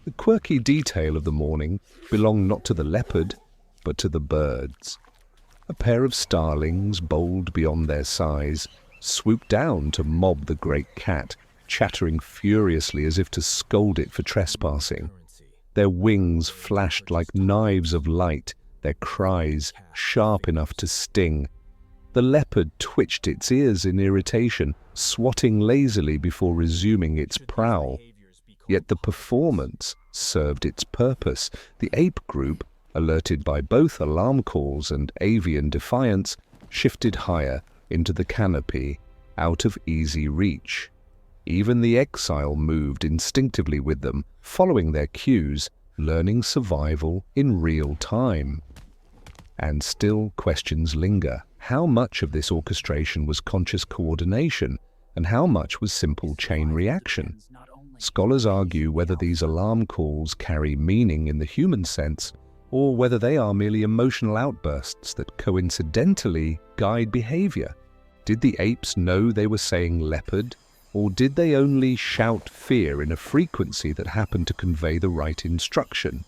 The quirky detail of the morning belonged not to the leopard, but to the birds. A pair of starlings, bold beyond their size, swooped down to mob the great cat, chattering furiously as if to scold it for trespassing. Their wings flashed like knives of light, their cries sharp enough to sting. The leopard twitched its ears in irritation, swatting lazily before resuming its prowl. Yet the performance served its purpose. The ape group, alerted by both alarm calls and avian defiance, shifted higher into the canopy, out of easy reach. Even the exile moved instinctively with them, following their cues, learning survival in real time. And still questions linger. How much of this orchestration was conscious coordination, and how much was simple chain reaction? Scholars argue whether these alarm calls carry meaning in the human sense, or whether they are merely emotional outbursts that coincidentally guide behavior. Did the apes know they were saying leopard, or did they only shout fear in a frequency that happened to convey the right instruction?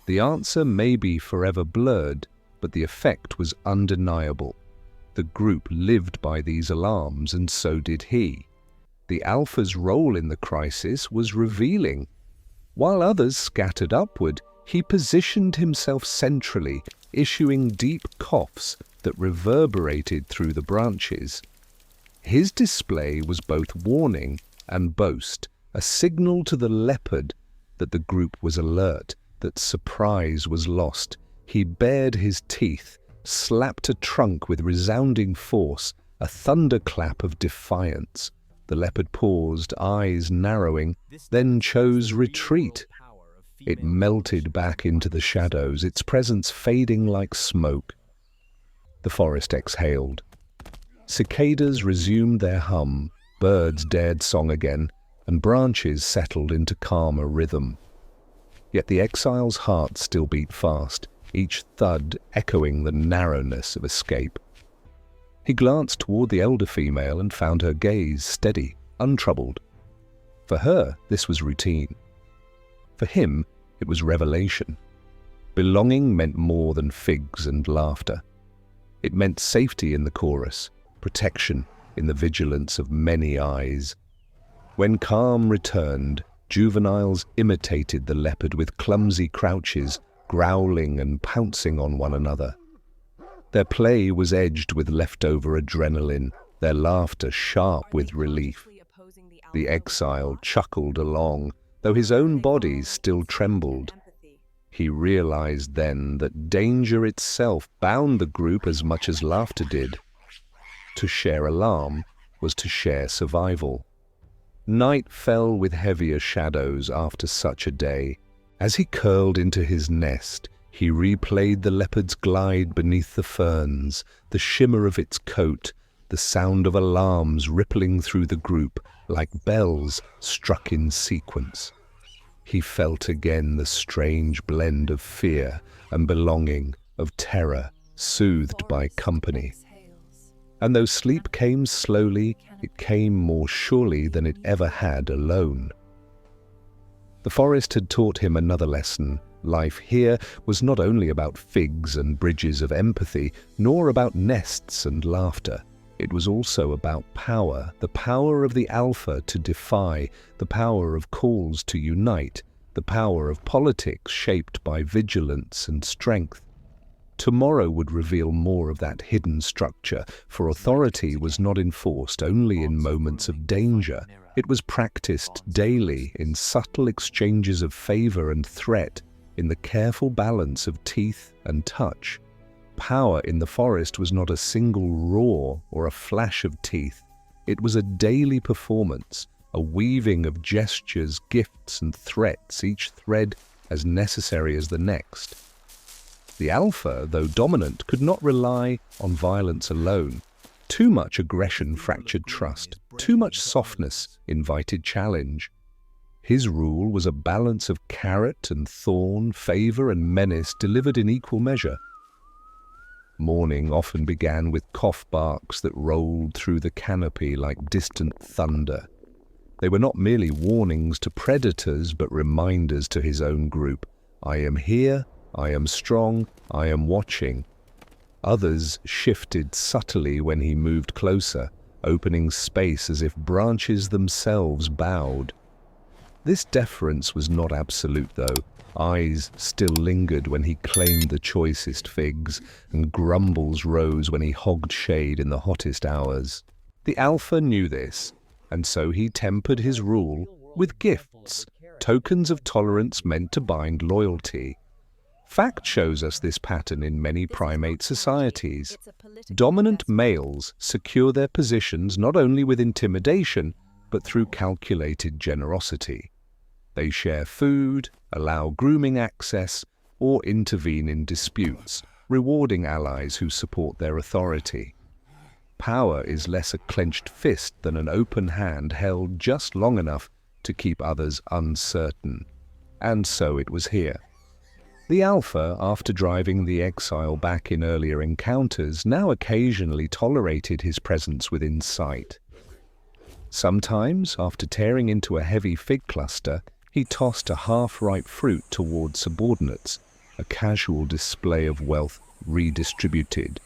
The answer may be forever blurred, but the effect was undeniable. The group lived by these alarms, and so did he. The alpha's role in the crisis was revealing. While others scattered upward, he positioned himself centrally, issuing deep coughs that reverberated through the branches. His display was both warning and boast, a signal to the leopard that the group was alert, that surprise was lost. He bared his teeth, slapped a trunk with resounding force, a thunderclap of defiance. The leopard paused, eyes narrowing, then chose retreat. It melted back into the shadows, its presence fading like smoke. The forest exhaled. Cicadas resumed their hum, birds dared song again, and branches settled into calmer rhythm. Yet the exile's heart still beat fast, each thud echoing the narrowness of escape. He glanced toward the elder female and found her gaze steady, untroubled. For her, this was routine. For him, it was revelation. Belonging meant more than figs and laughter. It meant safety in the chorus, protection in the vigilance of many eyes. When calm returned, juveniles imitated the leopard with clumsy crouches, growling and pouncing on one another. Their play was edged with leftover adrenaline, their laughter sharp with relief. The exile chuckled along, though his own body still trembled. He realized then that danger itself bound the group as much as laughter did. To share alarm was to share survival. Night fell with heavier shadows after such a day. As he curled into his nest, he replayed the leopard's glide beneath the ferns, the shimmer of its coat, the sound of alarms rippling through the group like bells struck in sequence. He felt again the strange blend of fear and belonging, of terror, soothed by company. And though sleep came slowly, it came more surely than it ever had alone. The forest had taught him another lesson. Life here was not only about figs and bridges of empathy, nor about nests and laughter. It was also about power, the power of the alpha to defy, the power of calls to unite, the power of politics shaped by vigilance and strength. Tomorrow would reveal more of that hidden structure, for authority was not enforced only in moments of danger. It was practiced daily in subtle exchanges of favor and threat, in the careful balance of teeth and touch. Power in the forest was not a single roar or a flash of teeth. It was a daily performance, a weaving of gestures, gifts, and threats, each thread as necessary as the next. The alpha, though dominant, could not rely on violence alone. Too much aggression fractured trust. Too much softness invited challenge. His rule was a balance of carrot and thorn, favor and menace delivered in equal measure. Morning often began with cough barks that rolled through the canopy like distant thunder. They were not merely warnings to predators, but reminders to his own group. I am here, I am strong, I am watching. Others shifted subtly when he moved closer, opening space as if branches themselves bowed. This deference was not absolute, though. Eyes still lingered when he claimed the choicest figs, and grumbles rose when he hogged shade in the hottest hours. The alpha knew this, and so he tempered his rule with gifts, tokens of tolerance meant to bind loyalty. Fact shows us this pattern in many primate societies. Dominant males secure their positions not only with intimidation, but through calculated generosity. They share food, allow grooming access, or intervene in disputes, rewarding allies who support their authority. Power is less a clenched fist than an open hand held just long enough to keep others uncertain. And so it was here. The alpha, after driving the exile back in earlier encounters, now occasionally tolerated his presence within sight. Sometimes, after tearing into a heavy fig cluster, he tossed a half-ripe fruit toward subordinates, a casual display of wealth redistributed.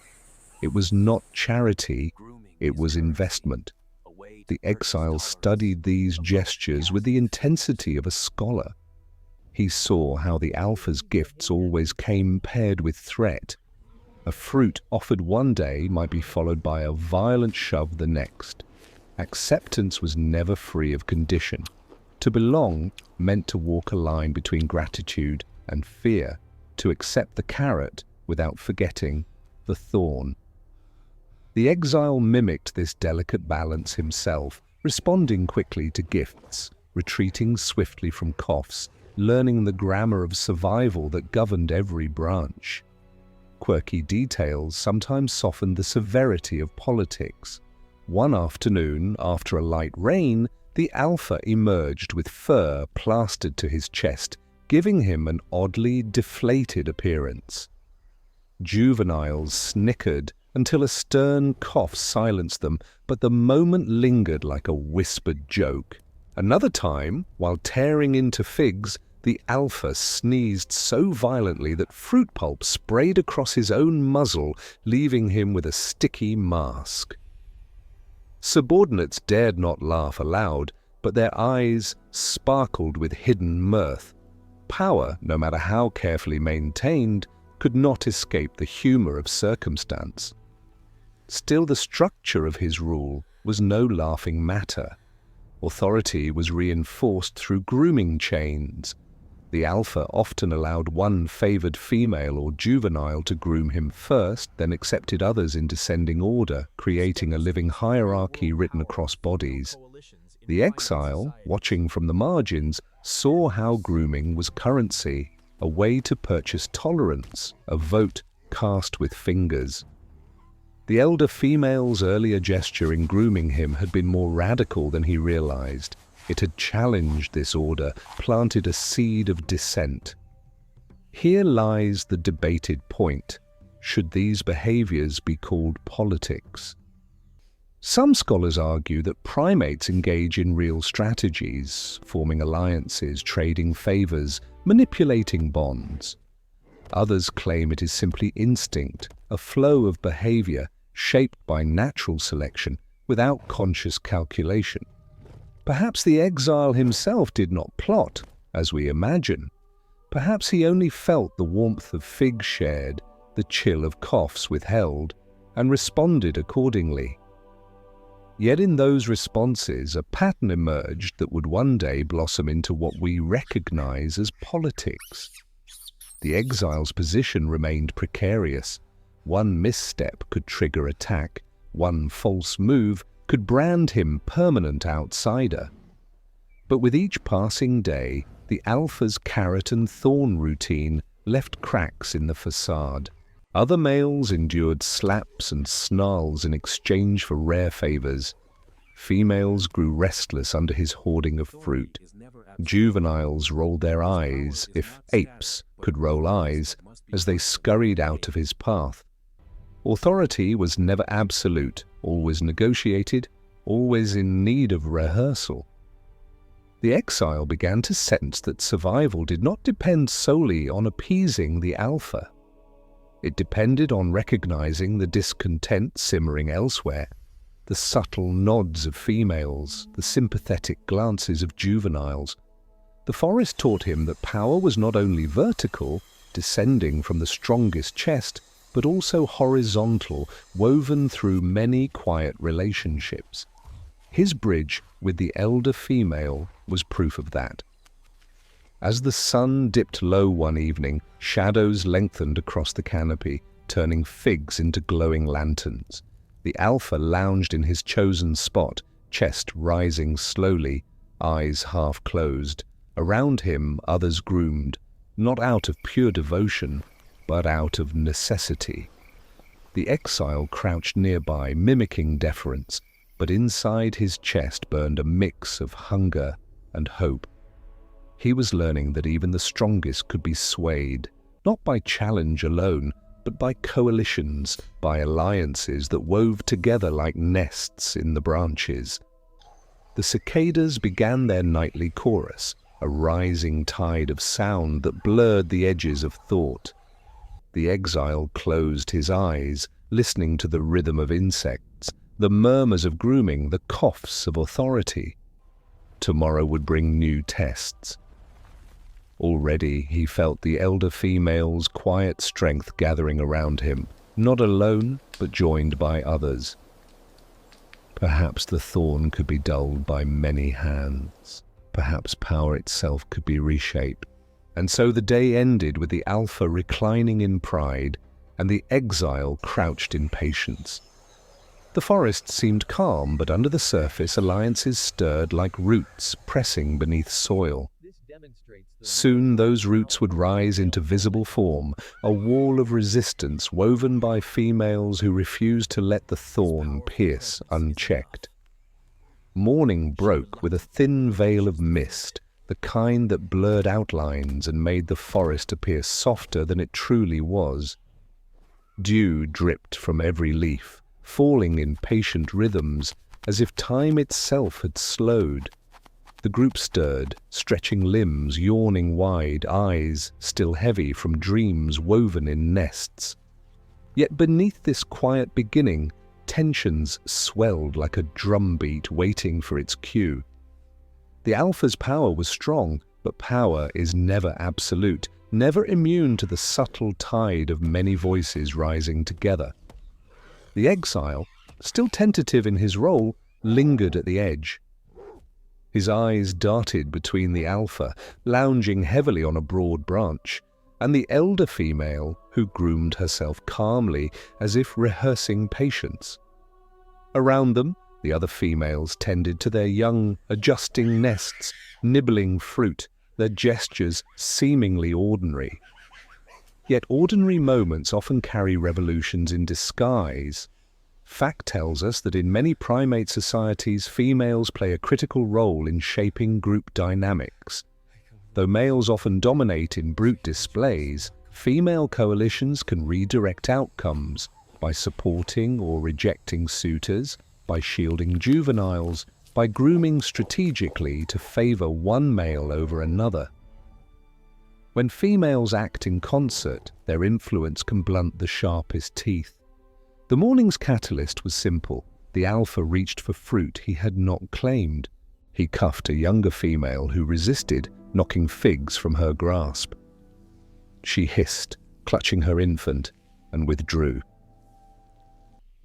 It was not charity, it was investment. The exile studied these gestures with the intensity of a scholar. He saw how the alpha's gifts always came paired with threat. A fruit offered one day might be followed by a violent shove the next. Acceptance was never free of condition. To belong meant to walk a line between gratitude and fear, to accept the carrot without forgetting the thorn. The exile mimicked this delicate balance himself, responding quickly to gifts, retreating swiftly from coughs, learning the grammar of survival that governed every branch. quirky details sometimes softened the severity of politics. One afternoon, after a light rain, the alpha emerged with fur plastered to his chest, giving him an oddly deflated appearance. Juveniles snickered until a stern cough silenced them, but the moment lingered like a whispered joke. Another time, while tearing into figs, the alpha sneezed so violently that fruit pulp sprayed across his own muzzle, leaving him with a sticky mask. Subordinates dared not laugh aloud, but their eyes sparkled with hidden mirth. Power, no matter how carefully maintained, could not escape the humor of circumstance. Still, the structure of his rule was no laughing matter. Authority was reinforced through grooming chains. The alpha often allowed one favored female or juvenile to groom him first, then accepted others in descending order, creating a living hierarchy written across bodies. The exile, watching from the margins, saw how grooming was currency, a way to purchase tolerance, a vote cast with fingers. The elder female's earlier gesture in grooming him had been more radical than he realized. It had challenged this order, planted a seed of dissent. Here lies the debated point. Should these behaviors be called politics? Some scholars argue that primates engage in real strategies, forming alliances, trading favors, manipulating bonds. Others claim it is simply instinct, a flow of behavior shaped by natural selection without conscious calculation. Perhaps the exile himself did not plot, as we imagine. Perhaps he only felt the warmth of figs shared, the chill of coughs withheld, and responded accordingly. Yet in those responses, a pattern emerged that would one day blossom into what we recognize as politics. The exile's position remained precarious. One misstep could trigger attack, one false move could brand him permanent outsider. But with each passing day, the alpha's carrot and thorn routine left cracks in the facade. Other males endured slaps and snarls in exchange for rare favors. Females grew restless under his hoarding of fruit. Juveniles rolled their eyes, if apes could roll eyes, as they scurried out of his path. Authority was never absolute, always negotiated, always in need of rehearsal. The exile began to sense that survival did not depend solely on appeasing the alpha. It depended on recognizing the discontent simmering elsewhere, the subtle nods of females, the sympathetic glances of juveniles. The forest taught him that power was not only vertical, descending from the strongest chest, but also horizontal, woven through many quiet relationships. His bridge with the elder female was proof of that. As the sun dipped low one evening, shadows lengthened across the canopy, turning figs into glowing lanterns. The alpha lounged in his chosen spot, chest rising slowly, eyes half closed. Around him others groomed, not out of pure devotion, but out of necessity. The exile crouched nearby, mimicking deference, but inside his chest burned a mix of hunger and hope. He was learning that even the strongest could be swayed, not by challenge alone, but by coalitions, by alliances that wove together like nests in the branches. The cicadas began their nightly chorus, a rising tide of sound that blurred the edges of thought. The exile closed his eyes, listening to the rhythm of insects, the murmurs of grooming, the coughs of authority. Tomorrow would bring new tests. Already he felt the elder female's quiet strength gathering around him, not alone, but joined by others. Perhaps the thorn could be dulled by many hands. Perhaps power itself could be reshaped. And so the day ended with the alpha reclining in pride and the exile crouched in patience. The forest seemed calm, but under the surface alliances stirred like roots pressing beneath soil. Soon those roots would rise into visible form, a wall of resistance woven by females who refused to let the thorn pierce unchecked. Morning broke with a thin veil of mist, the kind that blurred outlines and made the forest appear softer than it truly was. Dew dripped from every leaf, falling in patient rhythms, as if time itself had slowed. The group stirred, stretching limbs, yawning wide, eyes still heavy from dreams woven in nests. Yet beneath this quiet beginning, tensions swelled like a drumbeat waiting for its cue. The Alpha's power was strong, but power is never absolute, never immune to the subtle tide of many voices rising together. The Exile, still tentative in his role, lingered at the edge. His eyes darted between the Alpha, lounging heavily on a broad branch, and the elder female, who groomed herself calmly as if rehearsing patience. Around them, the other females tended to their young, adjusting nests, nibbling fruit, their gestures seemingly ordinary. Yet ordinary moments often carry revolutions in disguise. Fact tells us that in many primate societies, females play a critical role in shaping group dynamics. Though males often dominate in brute displays, female coalitions can redirect outcomes by supporting or rejecting suitors, by shielding juveniles, by grooming strategically to favor one male over another. When females act in concert, their influence can blunt the sharpest teeth. The morning's catalyst was simple. The Alpha reached for fruit he had not claimed. He cuffed a younger female who resisted, knocking figs from her grasp. She hissed, clutching her infant, and withdrew.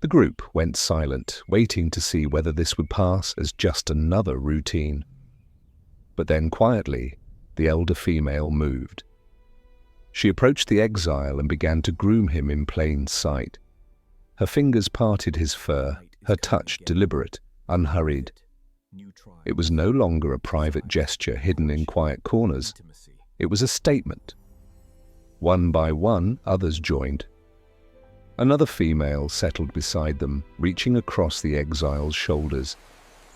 The group went silent, waiting to see whether this would pass as just another routine. But then quietly, the elder female moved. She approached the Exile and began to groom him in plain sight. Her fingers parted his fur, her touch deliberate, unhurried. It was no longer a private gesture hidden in quiet corners. It was a statement. One by one, others joined. Another female settled beside them, reaching across the Exile's shoulders.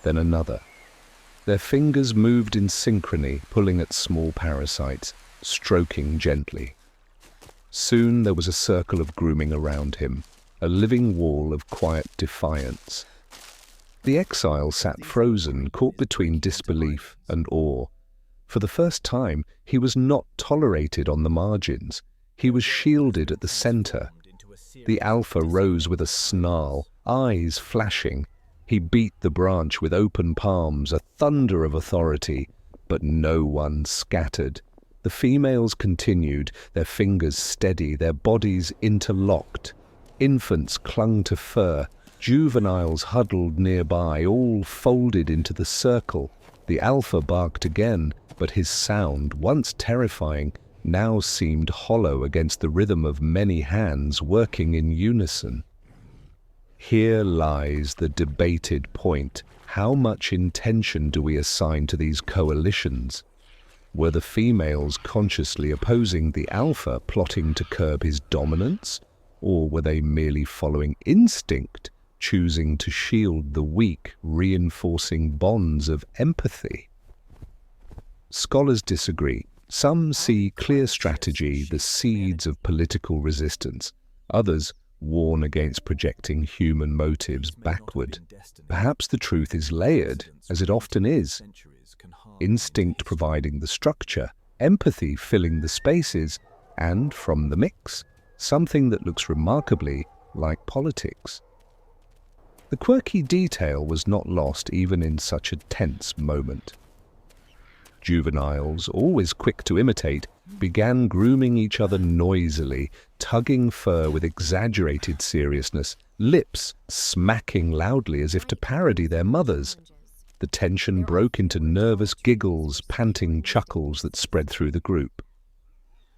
Then another. Their fingers moved in synchrony, pulling at small parasites, stroking gently. Soon there was a circle of grooming around him, a living wall of quiet defiance. The Exile sat frozen, caught between disbelief and awe. For the first time, he was not tolerated on the margins. He was shielded at the center. The Alpha rose with a snarl, eyes flashing. He beat the branch with open palms, a thunder of authority, but no one scattered. The females continued, their fingers steady, their bodies interlocked. Infants clung to fur, juveniles huddled nearby, all folded into the circle. The Alpha barked again, but his sound, once terrifying, now seemed hollow against the rhythm of many hands working in unison. Here lies the debated point. How much intention do we assign to these coalitions? Were the females consciously opposing the Alpha, plotting to curb his dominance? Or were they merely following instinct, choosing to shield the weak, reinforcing bonds of empathy? Scholars disagree. Some see clear strategy, the seeds of political resistance. Others warn against projecting human motives backward. Perhaps the truth is layered, as it often is. Instinct providing the structure, empathy filling the spaces, and, from the mix, something that looks remarkably like politics. The quirky detail was not lost even in such a tense moment. Juveniles, always quick to imitate, began grooming each other noisily, tugging fur with exaggerated seriousness, lips smacking loudly as if to parody their mothers. The tension broke into nervous giggles, panting chuckles that spread through the group.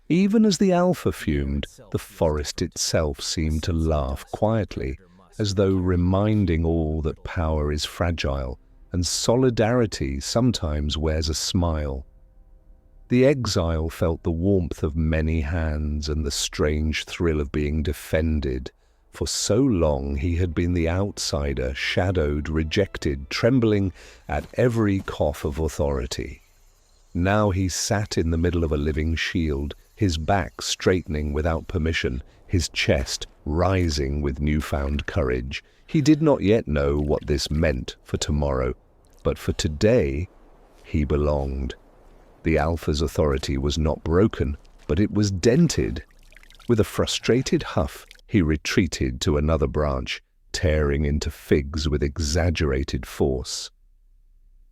Even as the Alpha fumed, the forest itself seemed to laugh quietly, as though reminding all that power is fragile, and solidarity sometimes wears a smile. The exile felt the warmth of many hands and the strange thrill of being defended. For so long he had been the outsider, shadowed, rejected, trembling at every cough of authority. Now he sat in the middle of a living shield, his back straightening without permission, his chest rising with newfound courage. He did not yet know what this meant for tomorrow, but for today he belonged. The Alpha's authority was not broken, but it was dented. With a frustrated huff, he retreated to another branch, tearing into figs with exaggerated force.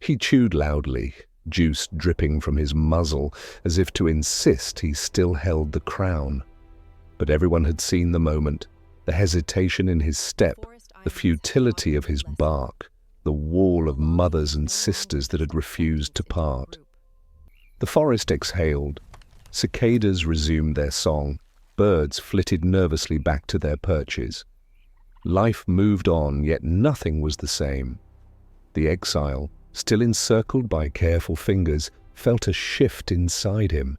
He chewed loudly, juice dripping from his muzzle, as if to insist he still held the crown. But everyone had seen the moment, the hesitation in his step, the futility of his bark, the wall of mothers and sisters that had refused to part. The forest exhaled. Cicadas resumed their song. Birds flitted nervously back to their perches. Life moved on, yet nothing was the same. The exile, still encircled by careful fingers, felt a shift inside him.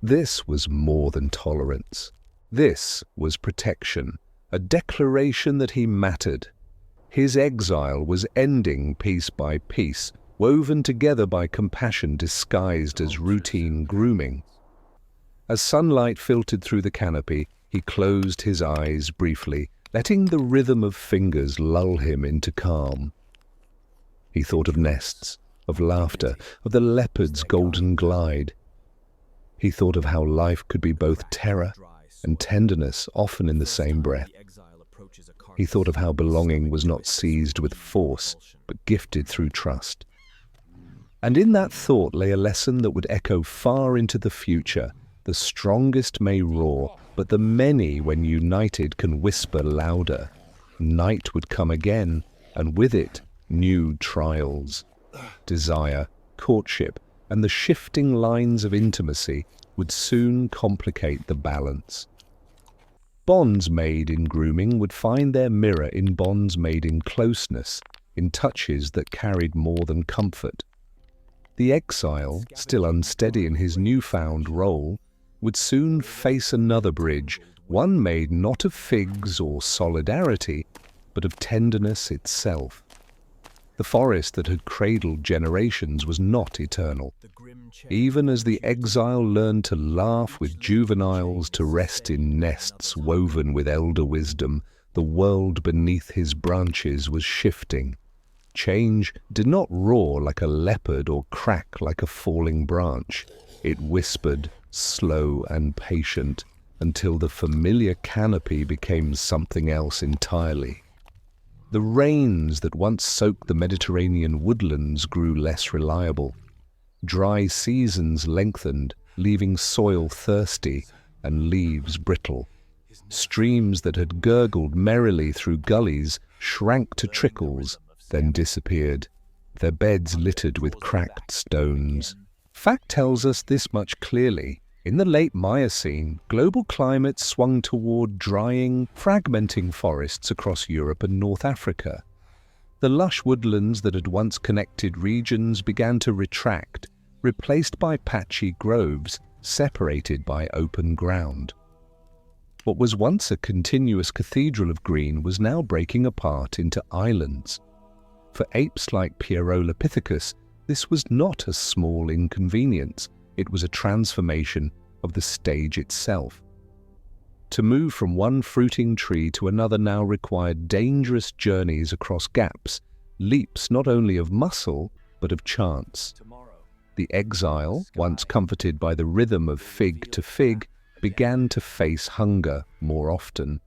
This was more than tolerance. This was protection, a declaration that he mattered. His exile was ending piece by piece, woven together by compassion disguised as routine grooming. As sunlight filtered through the canopy, he closed his eyes briefly, letting the rhythm of fingers lull him into calm. He thought of nests, of laughter, of the leopard's golden glide. He thought of how life could be both terror and tenderness, often in the same breath. He thought of how belonging was not seized with force, but gifted through trust. And in that thought lay a lesson that would echo far into the future. The strongest may roar, but the many, when united, can whisper louder. Night would come again, and with it, new trials. Desire, courtship, and the shifting lines of intimacy would soon complicate the balance. Bonds made in grooming would find their mirror in bonds made in closeness, in touches that carried more than comfort. The exile, still unsteady in his newfound role, would soon face another bridge, one made not of figs or solidarity, but of tenderness itself. The forest that had cradled generations was not eternal. Even as the exile learned to laugh with juveniles, to rest in nests woven with elder wisdom, the world beneath his branches was shifting. Change did not roar like a leopard or crack like a falling branch. It whispered, slow and patient, until the familiar canopy became something else entirely. The rains that once soaked the Mediterranean woodlands grew less reliable. Dry seasons lengthened, leaving soil thirsty and leaves brittle. Streams that had gurgled merrily through gullies shrank to trickles, then disappeared, their beds littered with cracked stones. Fact tells us this much clearly. In the late Miocene, global climate swung toward drying, fragmenting forests across Europe and North Africa. The lush woodlands that had once connected regions began to retract, replaced by patchy groves, separated by open ground. What was once a continuous cathedral of green was now breaking apart into islands. For apes like Pierolopithecus, this was not a small inconvenience. It was a transformation of the stage itself. To move from one fruiting tree to another now required dangerous journeys across gaps, leaps not only of muscle, but of chance. The exile, once comforted by the rhythm of fig to fig, began to face hunger more often.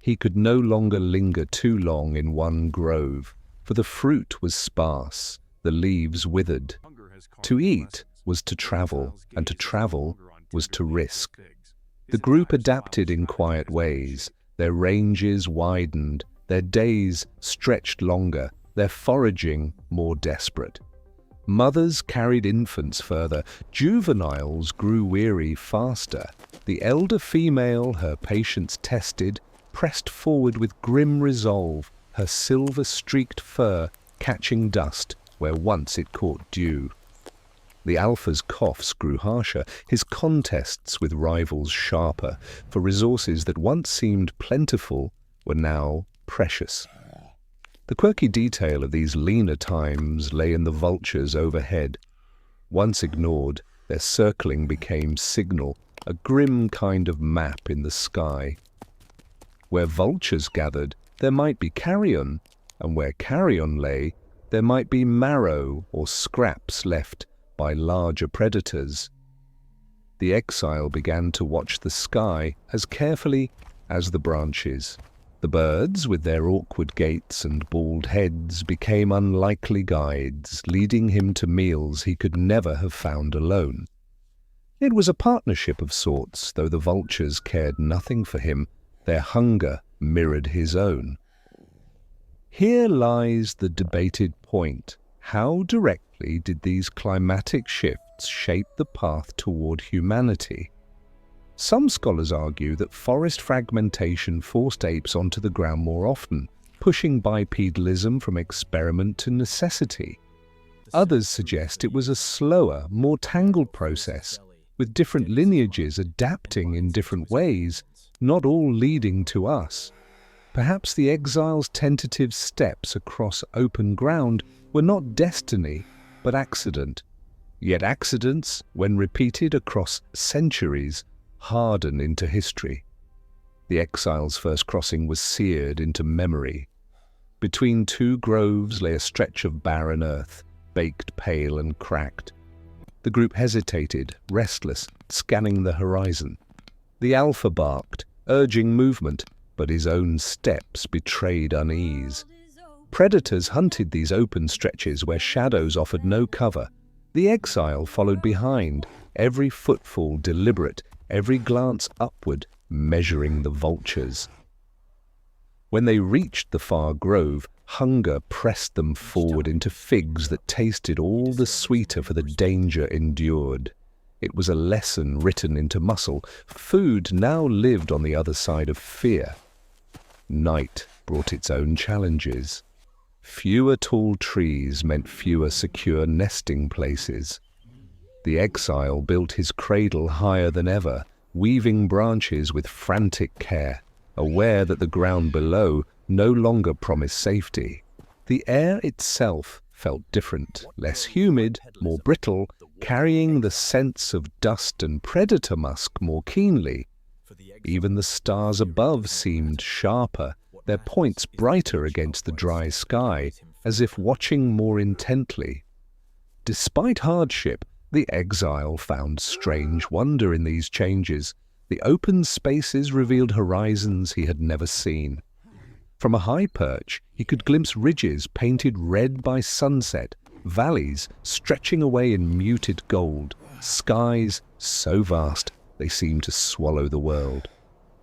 He could no longer linger too long in one grove, for the fruit was sparse, the leaves withered. To eat was to travel, and to travel was to risk. The group adapted in quiet ways. Their ranges widened, their days stretched longer, their foraging more desperate. Mothers carried infants further, juveniles grew weary faster. The elder female, her patience tested, pressed forward with grim resolve, her silver-streaked fur catching dust where once it caught dew. The alpha's coughs grew harsher, his contests with rivals sharper, for resources that once seemed plentiful were now precious. The quirky detail of these leaner times lay in the vultures overhead. Once ignored, their circling became signal, a grim kind of map in the sky. Where vultures gathered, there might be carrion, and where carrion lay, there might be marrow or scraps left by larger predators. The exile began to watch the sky as carefully as the branches. The birds, with their awkward gaits and bald heads, became unlikely guides, leading him to meals he could never have found alone. It was a partnership of sorts, though the vultures cared nothing for him. Their hunger mirrored his own. Here lies the debated point. How directly did these climatic shifts shape the path toward humanity? Some scholars argue that forest fragmentation forced apes onto the ground more often, pushing bipedalism from experiment to necessity. Others suggest it was a slower, more tangled process, with different lineages adapting in different ways, not all leading to us. Perhaps the exile's tentative steps across open ground were not destiny, but accident. Yet accidents, when repeated across centuries, harden into history. The exile's first crossing was seared into memory. Between two groves lay a stretch of barren earth, baked pale and cracked. The group hesitated, restless, scanning the horizon. The alpha barked, urging movement, but his own steps betrayed unease. Predators hunted these open stretches where shadows offered no cover. The exile followed behind, every footfall deliberate, every glance upward, measuring the vultures. When they reached the far grove, hunger pressed them forward into figs that tasted all the sweeter for the danger endured. It was a lesson written into muscle. Food now lived on the other side of fear. Night brought its own challenges. Fewer tall trees meant fewer secure nesting places. The exile built his cradle higher than ever, weaving branches with frantic care, aware that the ground below no longer promised safety. The air itself felt different, less humid, more brittle, carrying the sense of dust and predator musk more keenly. Even the stars above seemed sharper, their points brighter against the dry sky, as if watching more intently. Despite hardship, the exile found strange wonder in these changes. The open spaces revealed horizons he had never seen. From a high perch, he could glimpse ridges painted red by sunset, valleys stretching away in muted gold, skies so vast they seemed to swallow the world.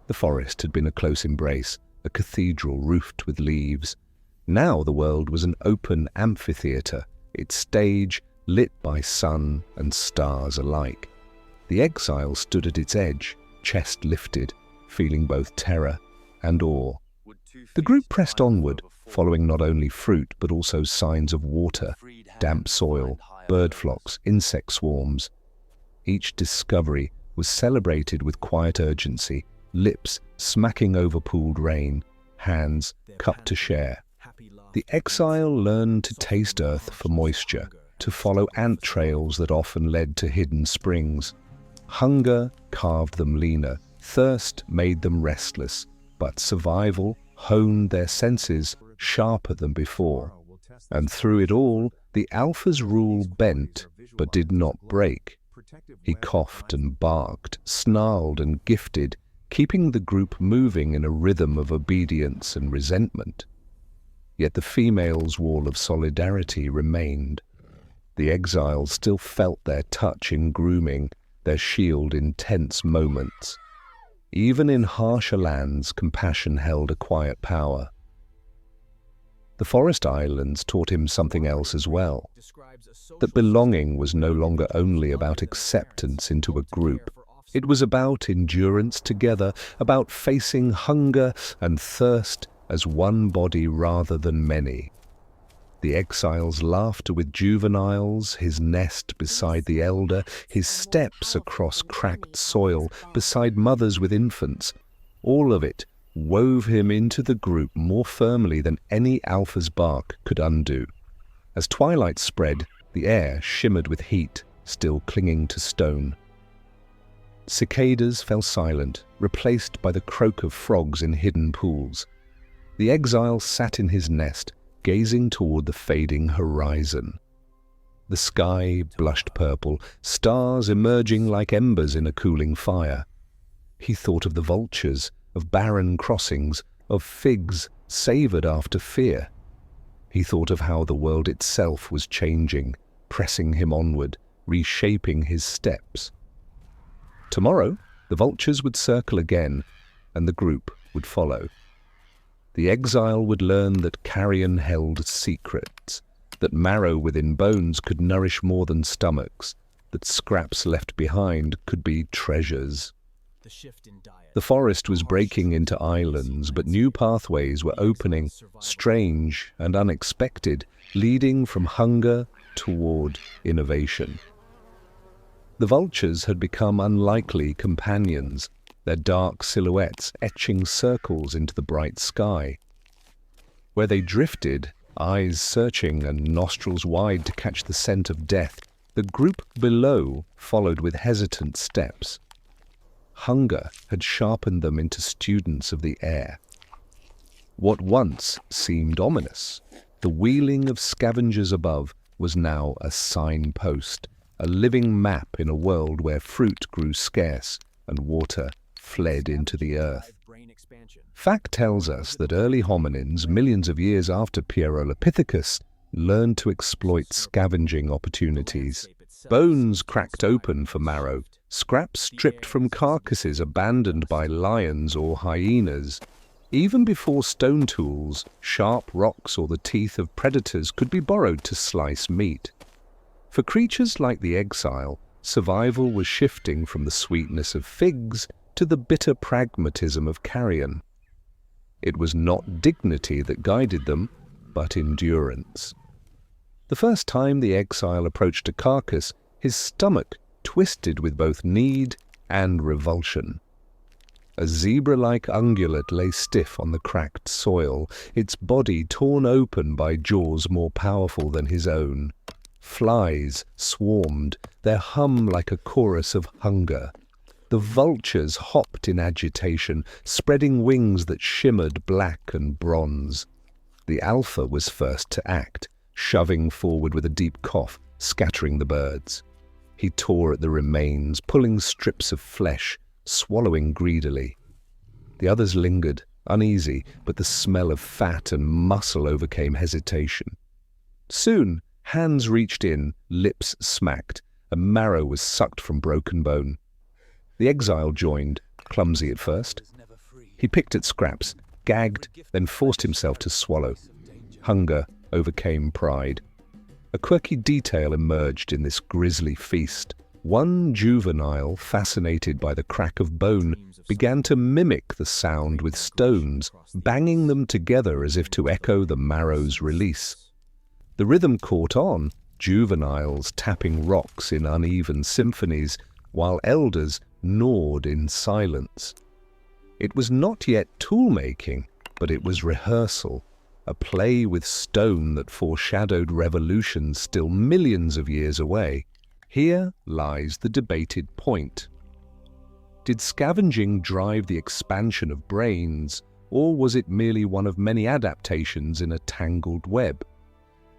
The forest had been a close embrace, a cathedral roofed with leaves. Now the world was an open amphitheatre, its stage lit by sun and stars alike. The exile stood at its edge, chest lifted, feeling both terror and awe. The group pressed onward, following not only fruit but also signs of water, damp soil, bird flocks, insect swarms. Each discovery was celebrated with quiet urgency, lips smacking over pooled rain, hands cupped to share. The exile learned to taste earth for moisture, to follow ant trails that often led to hidden springs. Hunger carved them leaner, thirst made them restless, but survival honed their senses sharper than before. And through it all, the alpha's rule bent, but did not break. He coughed and barked, snarled and gifted, keeping the group moving in a rhythm of obedience and resentment. Yet the female's wall of solidarity remained. The exiles still felt their touch in grooming, their shield in tense moments. Even in harsher lands, compassion held a quiet power. The forest islands taught him something else as well, that belonging was no longer only about acceptance into a group. It was about endurance together, about facing hunger and thirst as one body rather than many. The exile's laughter with juveniles, his nest beside the elder, his steps across cracked soil beside mothers with infants, all of it wove him into the group more firmly than any alpha's bark could undo. As twilight spread, the air shimmered with heat, still clinging to stone. Cicadas fell silent, replaced by the croak of frogs in hidden pools. The exile sat in his nest, gazing toward the fading horizon. The sky blushed purple, stars emerging like embers in a cooling fire. He thought of the vultures, of barren crossings, of figs savored after fear. He thought of how the world itself was changing, pressing him onward, reshaping his steps. Tomorrow, the vultures would circle again, and the group would follow. The exile would learn that carrion held secrets, that marrow within bones could nourish more than stomachs, that scraps left behind could be treasures. The forest was breaking into islands, but new pathways were opening, strange and unexpected, leading from hunger toward innovation. The vultures had become unlikely companions, their dark silhouettes etching circles into the bright sky. Where they drifted, eyes searching and nostrils wide to catch the scent of death, the group below followed with hesitant steps. Hunger had sharpened them into students of the air. What once seemed ominous, the wheeling of scavengers above, was now a signpost, a living map in a world where fruit grew scarce and water fled into the earth. Fact tells us that early hominins, millions of years after Pierolopithecus, learned to exploit scavenging opportunities. Bones cracked open for marrow, scraps stripped from carcasses abandoned by lions or hyenas. Even before stone tools, sharp rocks or the teeth of predators could be borrowed to slice meat. For creatures like the exile, survival was shifting from the sweetness of figs to the bitter pragmatism of carrion. It was not dignity that guided them, but endurance. The first time the exile approached a carcass, his stomach twisted with both need and revulsion. A zebra-like ungulate lay stiff on the cracked soil, its body torn open by jaws more powerful than his own. Flies swarmed, their hum like a chorus of hunger. The vultures hopped in agitation, spreading wings that shimmered black and bronze. The alpha was first to act, shoving forward with a deep cough, scattering the birds. He tore at the remains, pulling strips of flesh, swallowing greedily. The others lingered, uneasy, but the smell of fat and muscle overcame hesitation. Soon, hands reached in, lips smacked, and marrow was sucked from broken bone. The exile joined, clumsy at first. He picked at scraps, gagged, then forced himself to swallow. Hunger overcame pride. A quirky detail emerged in this grisly feast. One juvenile, fascinated by the crack of bone, began to mimic the sound with stones, banging them together as if to echo the marrow's release. The rhythm caught on, juveniles tapping rocks in uneven symphonies, while elders gnawed in silence. It was not yet tool-making, but it was rehearsal, a play with stone that foreshadowed revolutions still millions of years away. Here lies the debated point. Did scavenging drive the expansion of brains, or was it merely one of many adaptations in a tangled web?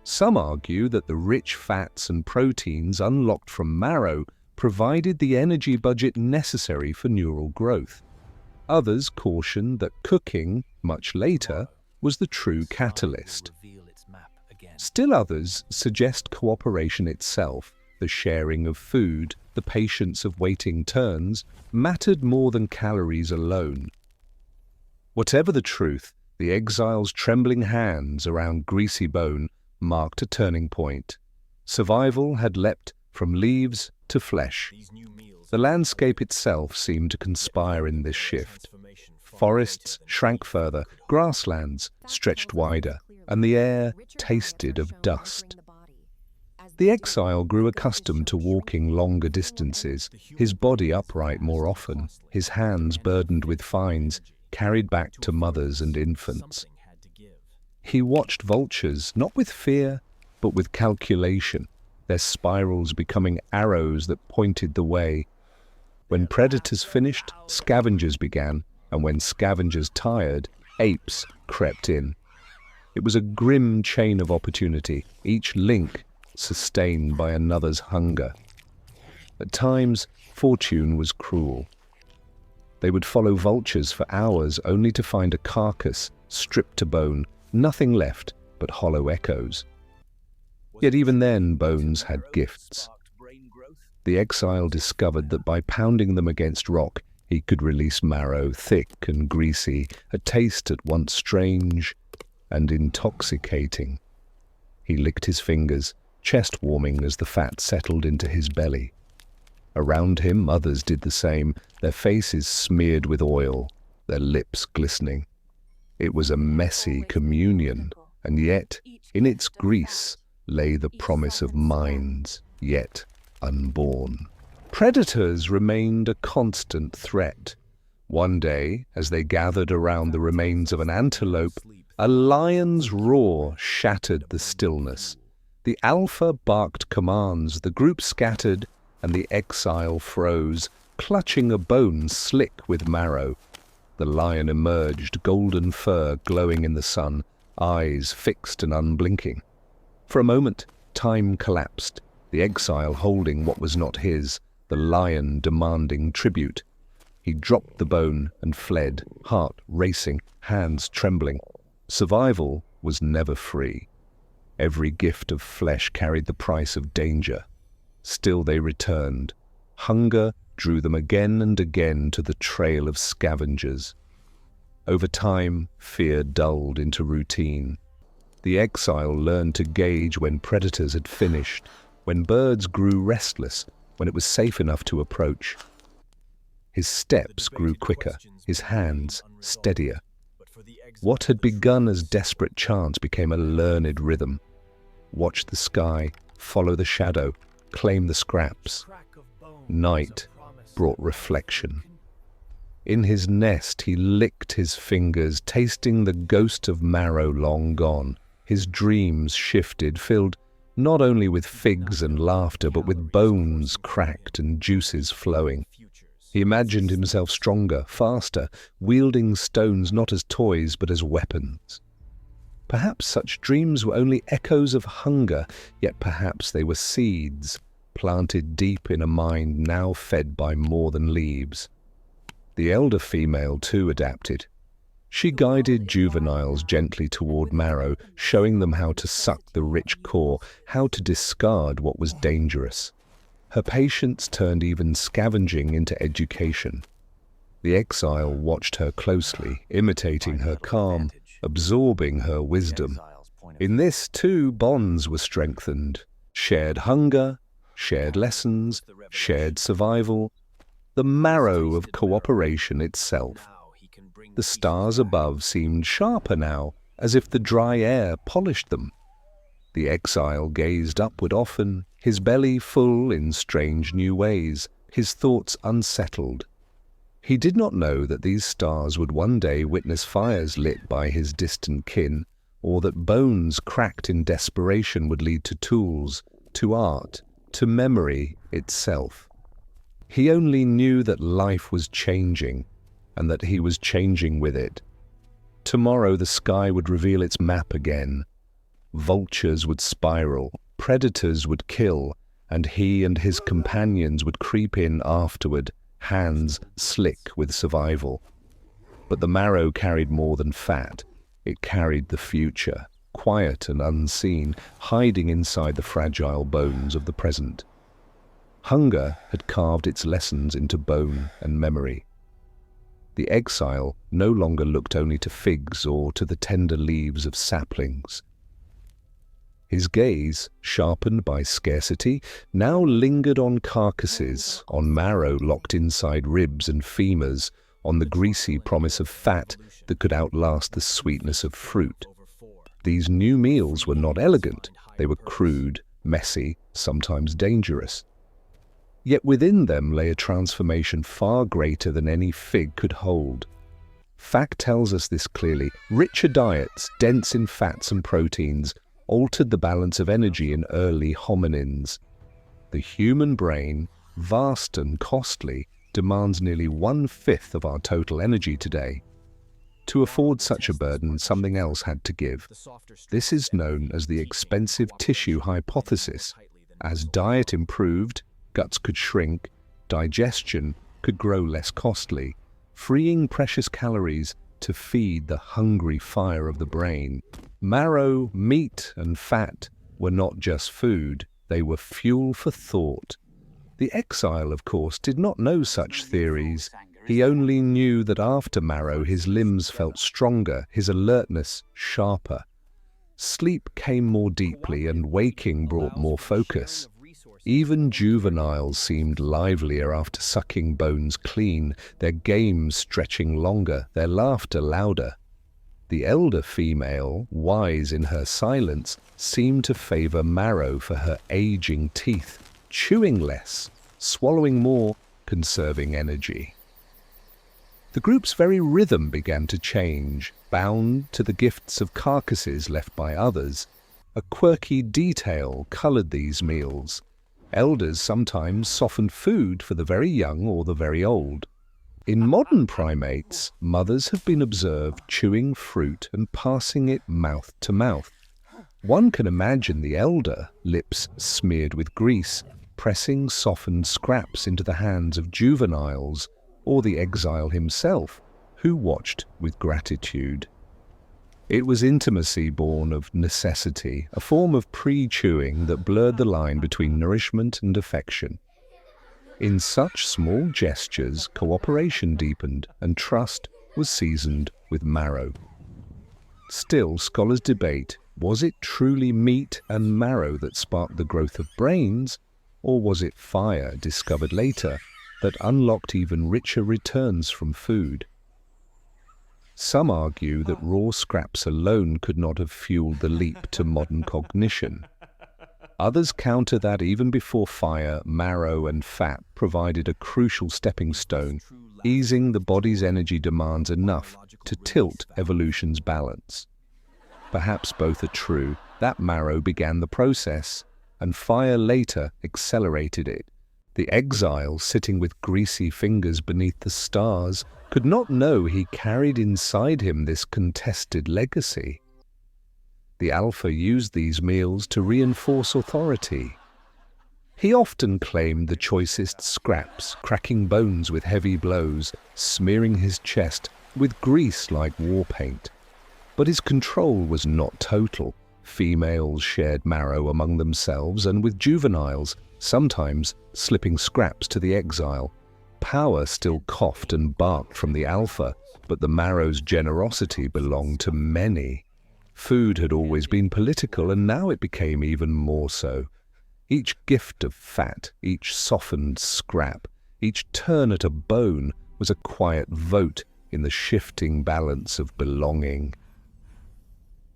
Some argue that the rich fats and proteins unlocked from marrow provided the energy budget necessary for neural growth. Others caution that cooking, much later, was the true catalyst. Still others suggest cooperation itself, the sharing of food, the patience of waiting turns, mattered more than calories alone. Whatever the truth, the exile's trembling hands around greasy bone marked a turning point. Survival had leapt from leaves to flesh. The landscape itself seemed to conspire in this shift. Forests shrank further, grasslands stretched wider. and the air tasted of dust. The exile grew accustomed to walking longer distances, his body upright more often, his hands burdened with fines, carried back to mothers and infants. He watched vultures, not with fear, but with calculation, their spirals becoming arrows that pointed the way. When predators finished, scavengers began, and when scavengers tired, apes crept in. It was a grim chain of opportunity, each link sustained by another's hunger. At times, fortune was cruel. They would follow vultures for hours only to find a carcass stripped to bone, nothing left but hollow echoes. Yet even then, bones had gifts. The exile discovered that by pounding them against rock, he could release marrow, thick and greasy, a taste at once strange and intoxicating. He licked his fingers, chest warming as the fat settled into his belly. Around him, others did the same, their faces smeared with oil, their lips glistening. It was a messy communion, and yet, in its grease, lay the promise of minds, yet unborn. Predators remained a constant threat. One day, as they gathered around the remains of an antelope, a lion's roar shattered the stillness. The alpha barked commands, the group scattered, and the exile froze, clutching a bone slick with marrow. The lion emerged, golden fur glowing in the sun, eyes fixed and unblinking. For a moment, time collapsed, the exile holding what was not his, the lion demanding tribute. He dropped the bone and fled, heart racing, hands trembling. Survival was never free. Every gift of flesh carried the price of danger. Still they returned. Hunger drew them again and again to the trail of scavengers. Over time, fear dulled into routine. The exile learned to gauge when predators had finished, when birds grew restless, when it was safe enough to approach. His steps grew quicker, his hands steadier. What had begun as desperate chance became a learned rhythm. Watch the sky, follow the shadow, claim the scraps. Night brought reflection. In his nest he licked his fingers, tasting the ghost of marrow long gone. His dreams shifted, filled not only with figs and laughter, but with bones cracked and juices flowing. He imagined himself stronger, faster, wielding stones not as toys but as weapons. Perhaps such dreams were only echoes of hunger, yet perhaps they were seeds, planted deep in a mind now fed by more than leaves. The elder female too adapted. She guided juveniles gently toward marrow, showing them how to suck the rich core, how to discard what was dangerous. Her patience turned even scavenging into education. The exile watched her closely, imitating her calm, absorbing her wisdom. In this, too, bonds were strengthened. Shared hunger, shared lessons, shared survival, the marrow of cooperation itself. The stars above seemed sharper now, as if the dry air polished them. The exile gazed upward often, his belly full in strange new ways, his thoughts unsettled. He did not know that these stars would one day witness fires lit by his distant kin, or that bones cracked in desperation would lead to tools, to art, to memory itself. He only knew that life was changing, and that he was changing with it. Tomorrow the sky would reveal its map again. Vultures would spiral, predators would kill, and he and his companions would creep in afterward, hands slick with survival. But the marrow carried more than fat. It carried the future, quiet and unseen, hiding inside the fragile bones of the present. Hunger had carved its lessons into bone and memory. The exile no longer looked only to figs or to the tender leaves of saplings. His gaze, sharpened by scarcity, now lingered on carcasses, on marrow locked inside ribs and femurs, on the greasy promise of fat that could outlast the sweetness of fruit. These new meals were not elegant. They were crude, messy, sometimes dangerous. Yet within them lay a transformation far greater than any fig could hold. Fact tells us this clearly. Richer diets, dense in fats and proteins, altered the balance of energy in early hominins. The human brain, vast and costly, demands nearly 1/5 of our total energy today. To afford such a burden, something else had to give. This is known as the expensive tissue hypothesis. As diet improved, guts could shrink, digestion could grow less costly, freeing precious calories to feed the hungry fire of the brain. Marrow, meat, and fat were not just food, they were fuel for thought. The exile, of course, did not know such theories. He only knew that after marrow his limbs felt stronger, his alertness sharper. Sleep came more deeply and waking brought more focus. Even juveniles seemed livelier after sucking bones clean, their games stretching longer, their laughter louder. The elder female, wise in her silence, seemed to favor marrow for her aging teeth, chewing less, swallowing more, conserving energy. The group's very rhythm began to change, bound to the gifts of carcasses left by others. A quirky detail colored these meals. Elders sometimes softened food for the very young or the very old. In modern primates, mothers have been observed chewing fruit and passing it mouth to mouth. One can imagine the elder, lips smeared with grease, pressing softened scraps into the hands of juveniles, or the exile himself, who watched with gratitude. It was intimacy born of necessity, a form of pre-chewing that blurred the line between nourishment and affection. In such small gestures, cooperation deepened and trust was seasoned with marrow. Still, scholars debate, was it truly meat and marrow that sparked the growth of brains, or was it fire discovered later that unlocked even richer returns from food? Some argue that raw scraps alone could not have fueled the leap to modern cognition. Others counter that even before fire, marrow and fat provided a crucial stepping stone, easing the body's energy demands enough to tilt evolution's balance. Perhaps both are true, that marrow began the process, and fire later accelerated it. The exile, sitting with greasy fingers beneath the stars, could not know he carried inside him this contested legacy. The alpha used these meals to reinforce authority. He often claimed the choicest scraps, cracking bones with heavy blows, smearing his chest with grease like war paint. But his control was not total. Females shared marrow among themselves and with juveniles, sometimes slipping scraps to the exile. Power still coughed and barked from the alpha, but the marrow's generosity belonged to many. Food had always been political, and now it became even more so. Each gift of fat, each softened scrap, each turn at a bone was a quiet vote in the shifting balance of belonging.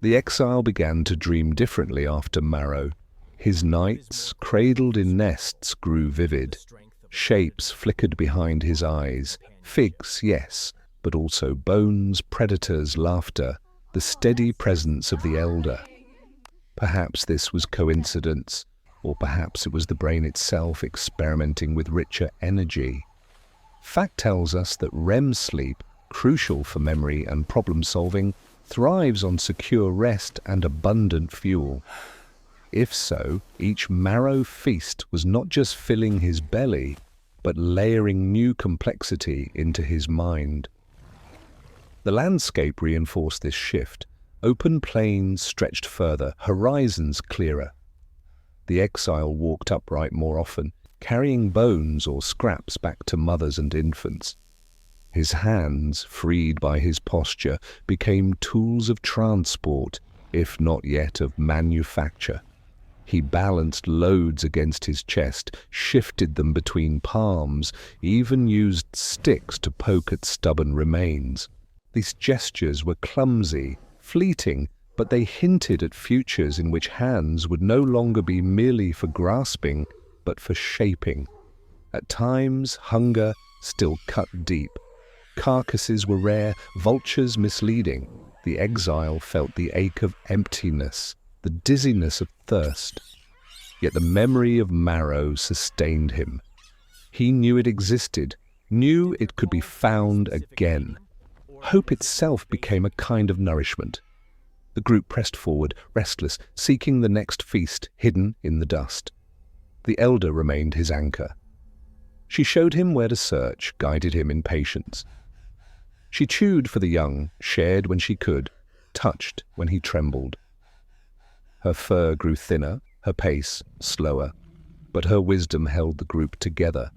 The exile began to dream differently after marrow. His nights, cradled in nests, grew vivid. Shapes flickered behind his eyes. Figs, yes, but also bones, predators, laughter, the steady presence of the elder. Perhaps this was coincidence, or perhaps it was the brain itself experimenting with richer energy. Fact tells us that REM sleep, crucial for memory and problem-solving, thrives on secure rest and abundant fuel. If so, each marrow feast was not just filling his belly, but layering new complexity into his mind. The landscape reinforced this shift. Open plains stretched further, horizons clearer. The exile walked upright more often, carrying bones or scraps back to mothers and infants. His hands, freed by his posture, became tools of transport, if not yet of manufacture. He balanced loads against his chest, shifted them between palms, even used sticks to poke at stubborn remains. These gestures were clumsy, fleeting, but they hinted at futures in which hands would no longer be merely for grasping, but for shaping. At times, hunger still cut deep. Carcasses were rare, vultures misleading. The exile felt the ache of emptiness, the dizziness of thirst. Yet the memory of marrow sustained him. He knew it existed, knew it could be found again. Hope itself became a kind of nourishment. The group pressed forward, restless, seeking the next feast hidden in the dust. The elder remained his anchor. She showed him where to search, guided him in patience. She chewed for the young, shared when she could, touched when he trembled. Her fur grew thinner, her pace slower, but her wisdom held the group together.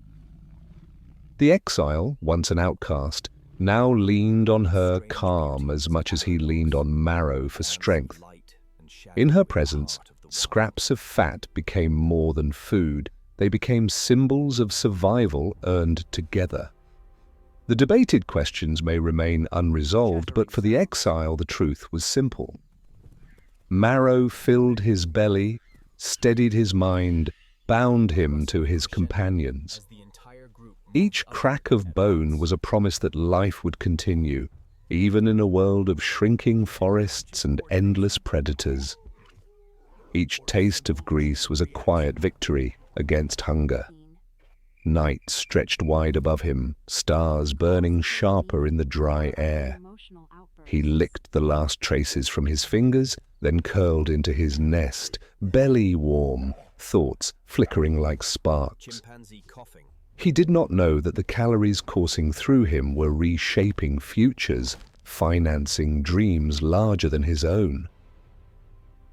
The exile, once an outcast, now leaned on her calm as much as he leaned on marrow for strength. In her presence, scraps of fat became more than food. They became symbols of survival earned together. The debated questions may remain unresolved, but for the exile the truth was simple. Marrow filled his belly, steadied his mind, bound him to his companions. Each crack of bone was a promise that life would continue, even in a world of shrinking forests and endless predators. Each taste of grease was a quiet victory against hunger. Night stretched wide above him, stars burning sharper in the dry air. He licked the last traces from his fingers, then curled into his nest, belly warm, thoughts flickering like sparks. He did not know that the calories coursing through him were reshaping futures, financing dreams larger than his own.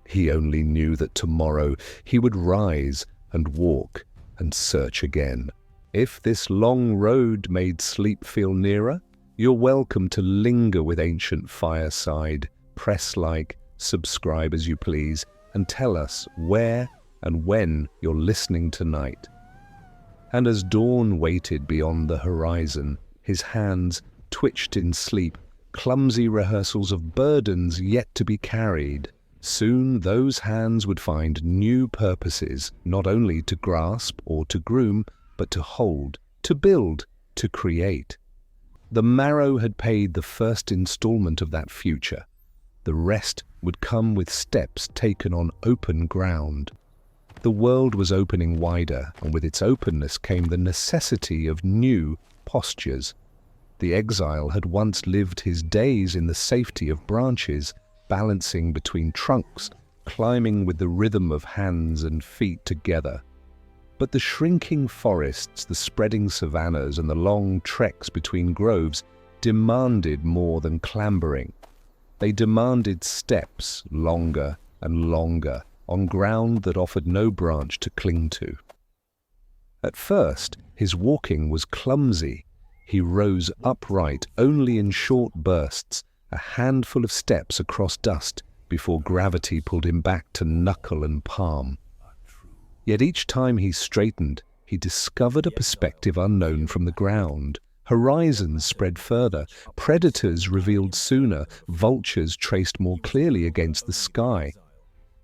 He only knew that tomorrow he would rise and walk and search again. If this long road made sleep feel nearer, you're welcome to linger with ancient Fireside, press like, subscribe as you please, and tell us where and when you're listening tonight. And as dawn waited beyond the horizon, his hands twitched in sleep, clumsy rehearsals of burdens yet to be carried. Soon those hands would find new purposes, not only to grasp or to groom, but to hold, to build, to create. The marrow had paid the first installment of that future. The rest would come with steps taken on open ground. The world was opening wider, and with its openness came the necessity of new postures. The exile had once lived his days in the safety of branches, balancing between trunks, climbing with the rhythm of hands and feet together. But the shrinking forests, the spreading savannas, and the long treks between groves demanded more than clambering. They demanded steps, longer and longer, on ground that offered no branch to cling to. At first, his walking was clumsy. He rose upright only in short bursts, a handful of steps across dust before gravity pulled him back to knuckle and palm. Yet each time he straightened, he discovered a perspective unknown from the ground. Horizons spread further, predators revealed sooner, vultures traced more clearly against the sky.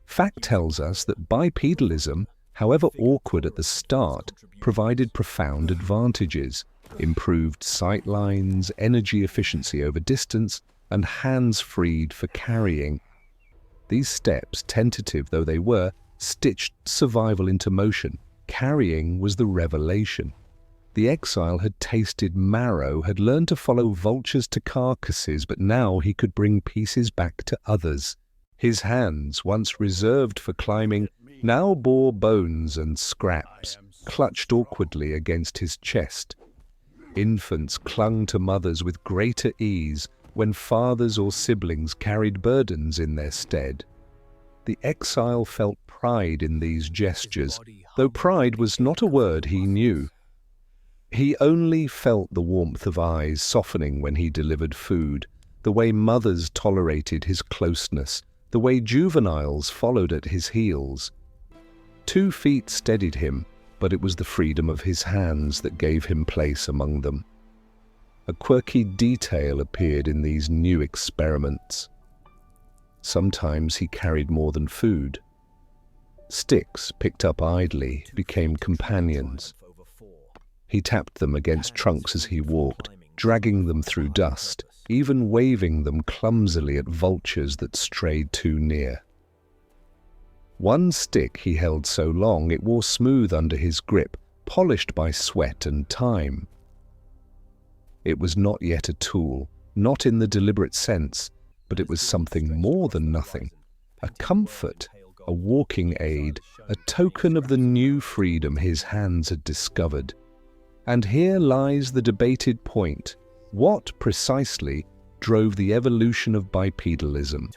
Fact tells us that bipedalism, however awkward at the start, provided profound advantages, improved sight lines, energy efficiency over distance, and hands freed for carrying. These steps, tentative though they were, stitched survival into motion. Carrying was the revelation. The exile had tasted marrow, had learned to follow vultures to carcasses, but now he could bring pieces back to others. His hands, once reserved for climbing, now bore bones and scraps, clutched awkwardly against his chest. Infants clung to mothers with greater ease when fathers or siblings carried burdens in their stead. The exile felt pride in these gestures, though pride was not a word he knew. He only felt the warmth of eyes softening when he delivered food, the way mothers tolerated his closeness, the way juveniles followed at his heels. 2 feet steadied him, but it was the freedom of his hands that gave him place among them. A quirky detail appeared in these new experiments. Sometimes he carried more than food. Sticks picked up idly became companions. He tapped them against trunks as he walked, dragging them through dust, even waving them clumsily at vultures that strayed too near. One stick he held so long it wore smooth under his grip, polished by sweat and time. It was not yet a tool, not in the deliberate sense, but it was something more than nothing, a comfort, a walking aid, a token of the new freedom his hands had discovered. And here lies the debated point. What, precisely, drove the evolution of bipedalism?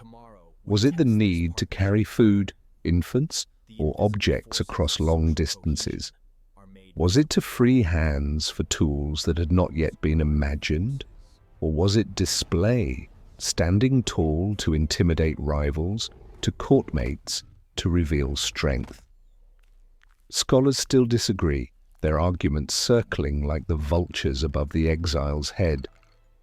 Was it the need to carry food, infants, or objects across long distances? Was it to free hands for tools that had not yet been imagined? Or was it display, standing tall to intimidate rivals, to court mates, to reveal strength? Scholars still disagree, their arguments circling like the vultures above the exile's head.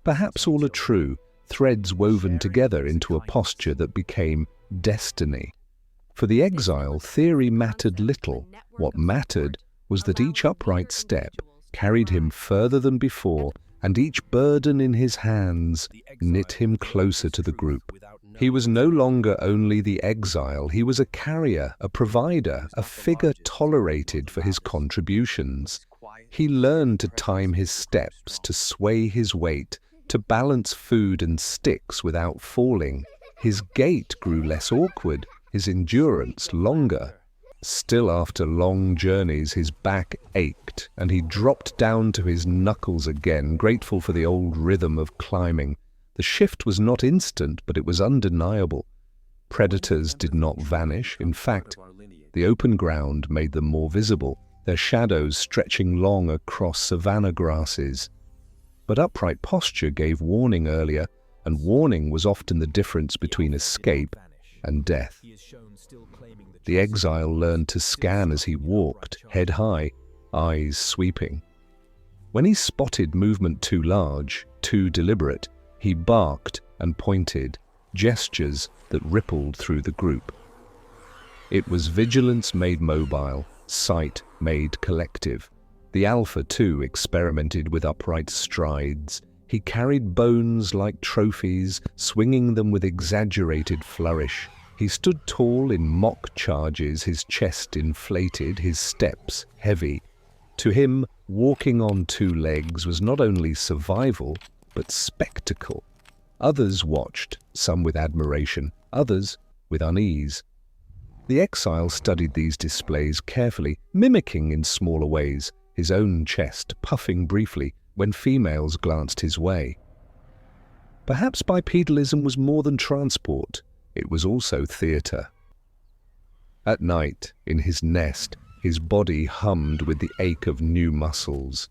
Perhaps all are true, threads woven together into a posture that became destiny. For the exile, theory mattered little. What mattered was that each upright step carried him further than before, and each burden in his hands knit him closer to the group. He was no longer only the exile, he was a carrier, a provider, a figure tolerated for his contributions. He learned to time his steps, to sway his weight, to balance food and sticks without falling. His gait grew less awkward, his endurance longer. Still, after long journeys, his back ached, and he dropped down to his knuckles again, grateful for the old rhythm of climbing. The shift was not instant, but it was undeniable. Predators did not vanish. In fact, the open ground made them more visible, their shadows stretching long across savanna grasses. But upright posture gave warning earlier, and warning was often the difference between escape and death. The exile learned to scan as he walked, head high, eyes sweeping. When he spotted movement too large, too deliberate, he barked and pointed, gestures that rippled through the group. It was vigilance made mobile, sight made collective. The alpha, too, experimented with upright strides. He carried bones like trophies, swinging them with exaggerated flourish. He stood tall in mock charges, his chest inflated, his steps heavy. To him, walking on two legs was not only survival, but spectacle. Others watched, some with admiration, others with unease. The exile studied these displays carefully, mimicking in smaller ways, his own chest puffing briefly when females glanced his way. Perhaps bipedalism was more than transport, it was also theatre. At night, in his nest, his body hummed with the ache of new muscles.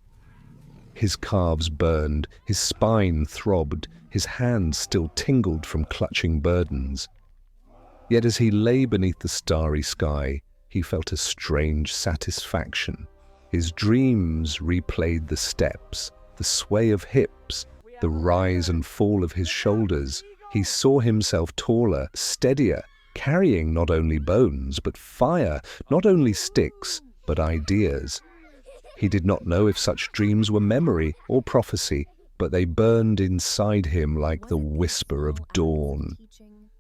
His calves burned, his spine throbbed, his hands still tingled from clutching burdens. Yet as he lay beneath the starry sky, he felt a strange satisfaction. His dreams replayed the steps, the sway of hips, the rise and fall of his shoulders. He saw himself taller, steadier, carrying not only bones, but fire, not only sticks, but ideas. He did not know if such dreams were memory or prophecy, but they burned inside him like the whisper of dawn.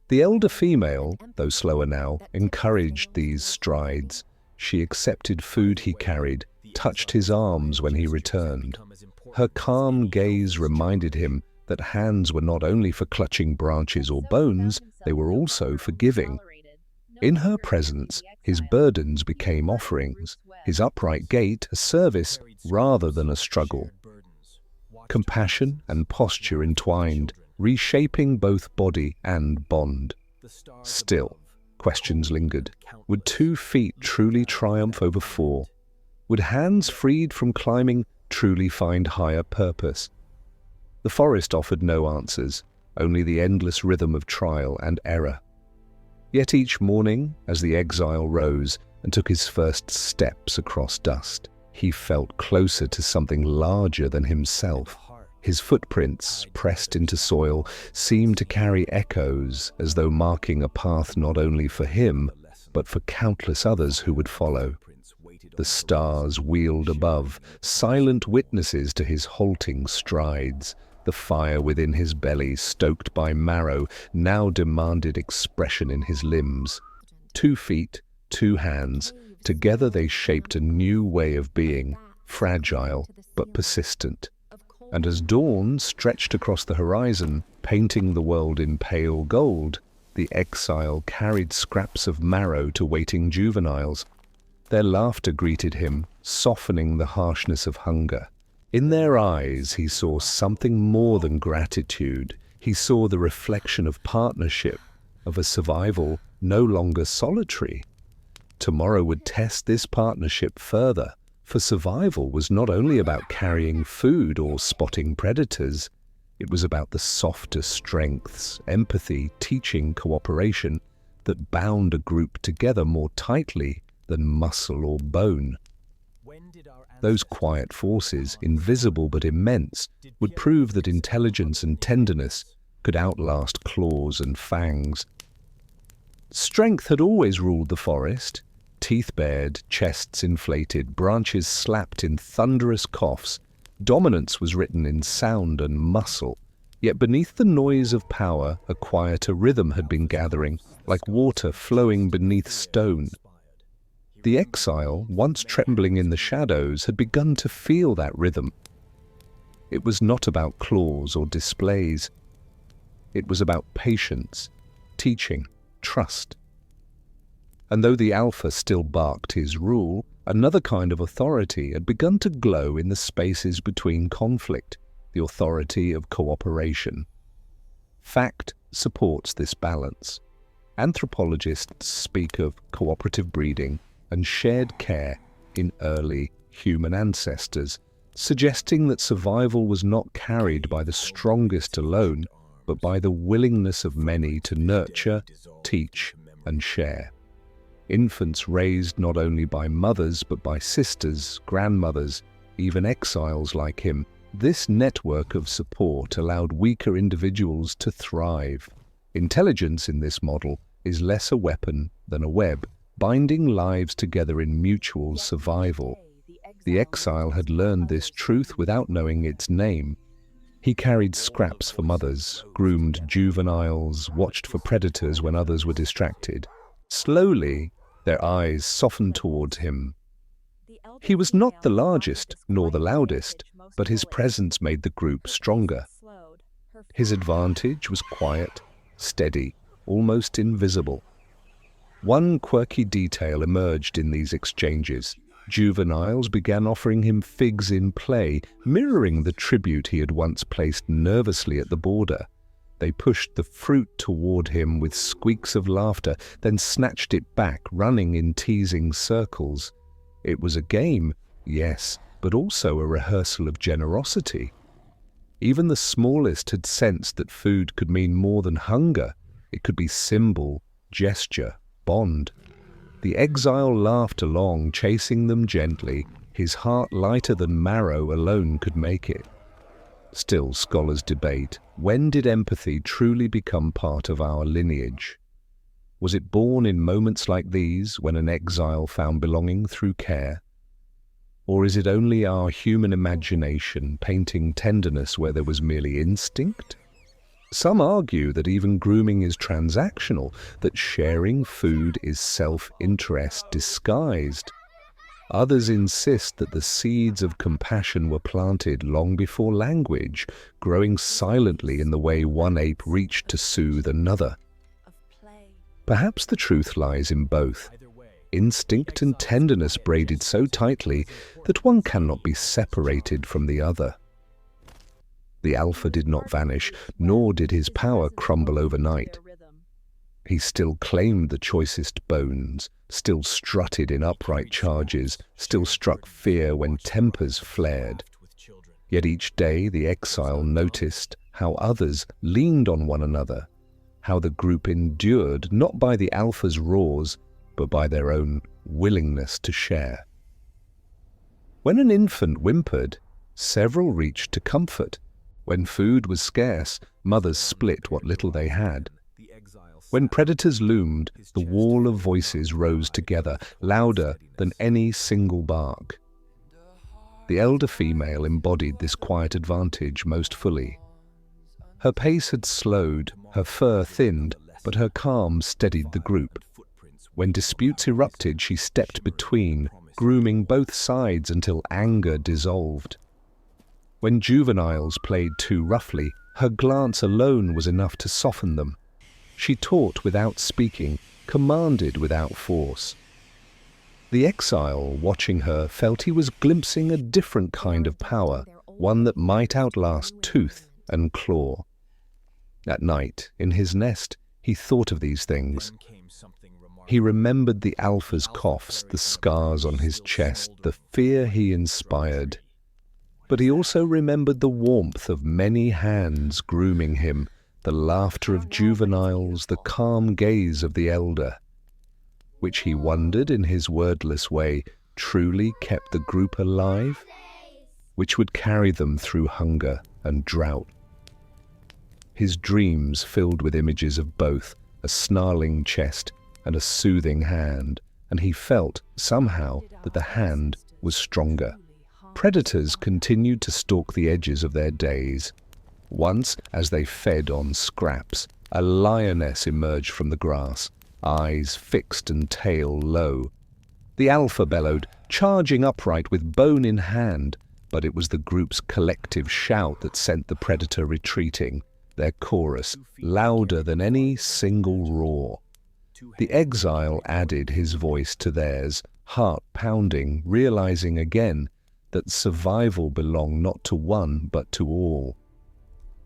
The elder female, though slower now, encouraged these strides. She accepted food he carried, touched his arms when he returned. Her calm gaze reminded him that hands were not only for clutching branches or bones, they were also for giving. In her presence, his burdens became offerings, his upright gait a service rather than a struggle. Compassion and posture entwined, reshaping both body and bond. Still, questions lingered. Would 2 feet truly triumph over 4? Would hands freed from climbing truly find higher purpose? The forest offered no answers, only the endless rhythm of trial and error. Yet each morning, as the exile rose and took his first steps across dust, he felt closer to something larger than himself. His footprints, pressed into soil, seemed to carry echoes, as though marking a path not only for him, but for countless others who would follow. The stars wheeled above, silent witnesses to his halting strides. The fire within his belly, stoked by marrow, now demanded expression in his limbs. 2 feet, 2 hands, together they shaped a new way of being, fragile but persistent. And as dawn stretched across the horizon, painting the world in pale gold, the exile carried scraps of marrow to waiting juveniles. Their laughter greeted him, softening the harshness of hunger. In their eyes he saw something more than gratitude. He saw the reflection of partnership, of a survival no longer solitary. Tomorrow would test this partnership further, for survival was not only about carrying food or spotting predators. It was about the softer strengths, empathy, teaching, cooperation, that bound a group together more tightly than muscle or bone. Those quiet forces, invisible but immense, would prove that intelligence and tenderness could outlast claws and fangs. Strength had always ruled the forest. Teeth bared, chests inflated, branches slapped in thunderous coughs. Dominance was written in sound and muscle. Yet beneath the noise of power, a quieter rhythm had been gathering, like water flowing beneath stone. The exile, once trembling in the shadows, had begun to feel that rhythm. It was not about claws or displays. It was about patience, teaching, trust. And though the alpha still barked his rule, another kind of authority had begun to glow in the spaces between conflict, the authority of cooperation. Fact supports this balance. Anthropologists speak of cooperative breeding and shared care in early human ancestors, suggesting that survival was not carried by the strongest alone, but by the willingness of many to nurture, teach, and share. Infants raised not only by mothers, but by sisters, grandmothers, even exiles like him, this network of support allowed weaker individuals to thrive. Intelligence in this model is less a weapon than a web, binding lives together in mutual survival. The exile had learned this truth without knowing its name. He carried scraps for mothers, groomed juveniles, watched for predators when others were distracted. Slowly, their eyes softened towards him. He was not the largest nor the loudest, but his presence made the group stronger. His advantage was quiet, steady, almost invisible. One quirky detail emerged in these exchanges. Juveniles began offering him figs in play, mirroring the tribute he had once placed nervously at the border. They pushed the fruit toward him with squeaks of laughter, then snatched it back, running in teasing circles. It was a game, yes, but also a rehearsal of generosity. Even the smallest had sensed that food could mean more than hunger. It could be symbol, gesture, bond. The exile laughed along, chasing them gently, his heart lighter than marrow alone could make it. Still, scholars debate, when did empathy truly become part of our lineage? Was it born in moments like these, when an exile found belonging through care? Or is it only our human imagination painting tenderness where there was merely instinct? Some argue that even grooming is transactional, that sharing food is self-interest disguised. Others insist that the seeds of compassion were planted long before language, growing silently in the way one ape reached to soothe another. Perhaps the truth lies in both. Instinct and tenderness braided so tightly that one cannot be separated from the other. The alpha did not vanish, nor did his power crumble overnight. He still claimed the choicest bones, still strutted in upright charges, still struck fear when tempers flared. Yet each day the exile noticed how others leaned on one another, how the group endured not by the alpha's roars, but by their own willingness to share. When an infant whimpered, several reached to comfort. When food was scarce, mothers split what little they had. When predators loomed, the wall of voices rose together, louder than any single bark. The elder female embodied this quiet advantage most fully. Her pace had slowed, her fur thinned, but her calm steadied the group. When disputes erupted, she stepped between, grooming both sides until anger dissolved. When juveniles played too roughly, her glance alone was enough to soften them. She taught without speaking, commanded without force. The exile, watching her, felt he was glimpsing a different kind of power, one that might outlast tooth and claw. At night, in his nest, he thought of these things. He remembered the alpha's coughs, the scars on his chest, the fear he inspired. But he also remembered the warmth of many hands grooming him, the laughter of juveniles, the calm gaze of the elder, which he wondered in his wordless way truly kept the group alive, which would carry them through hunger and drought. His dreams filled with images of both, a snarling chest and a soothing hand, and he felt, somehow, that the hand was stronger. Predators continued to stalk the edges of their days. Once, as they fed on scraps, a lioness emerged from the grass, eyes fixed and tail low. The alpha bellowed, charging upright with bone in hand, but it was the group's collective shout that sent the predator retreating, their chorus louder than any single roar. The exile added his voice to theirs, heart pounding, realizing again that survival belonged not to one but to all.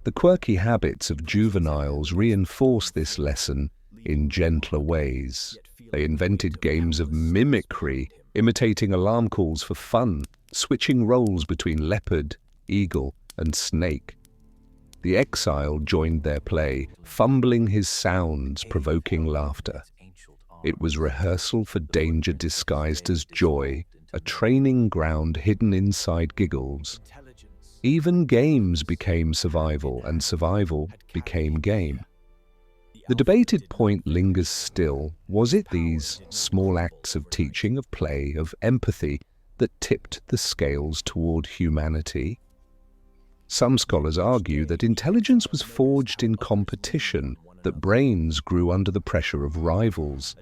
The quirky habits of juveniles reinforced this lesson in gentler ways. They invented games of mimicry, imitating alarm calls for fun, switching roles between leopard, eagle, and snake. The exile joined their play, fumbling his sounds, provoking laughter. It was rehearsal for danger disguised as joy, a training ground hidden inside giggles. Even games became survival, and survival became game. The debated point lingers still. Was it these small acts of teaching, of play, of empathy that tipped the scales toward humanity? Some scholars argue that intelligence was forged in competition, that brains grew under the pressure of rivals.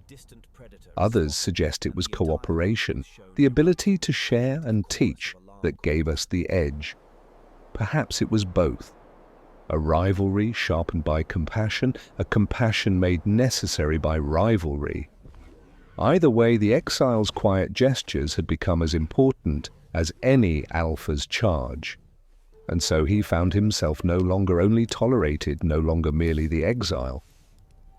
Others suggest it was cooperation, the ability to share and teach that gave us the edge. Perhaps it was both. A rivalry sharpened by compassion, a compassion made necessary by rivalry. Either way, the exile's quiet gestures had become as important as any alpha's charge. And so he found himself no longer only tolerated, no longer merely the exile.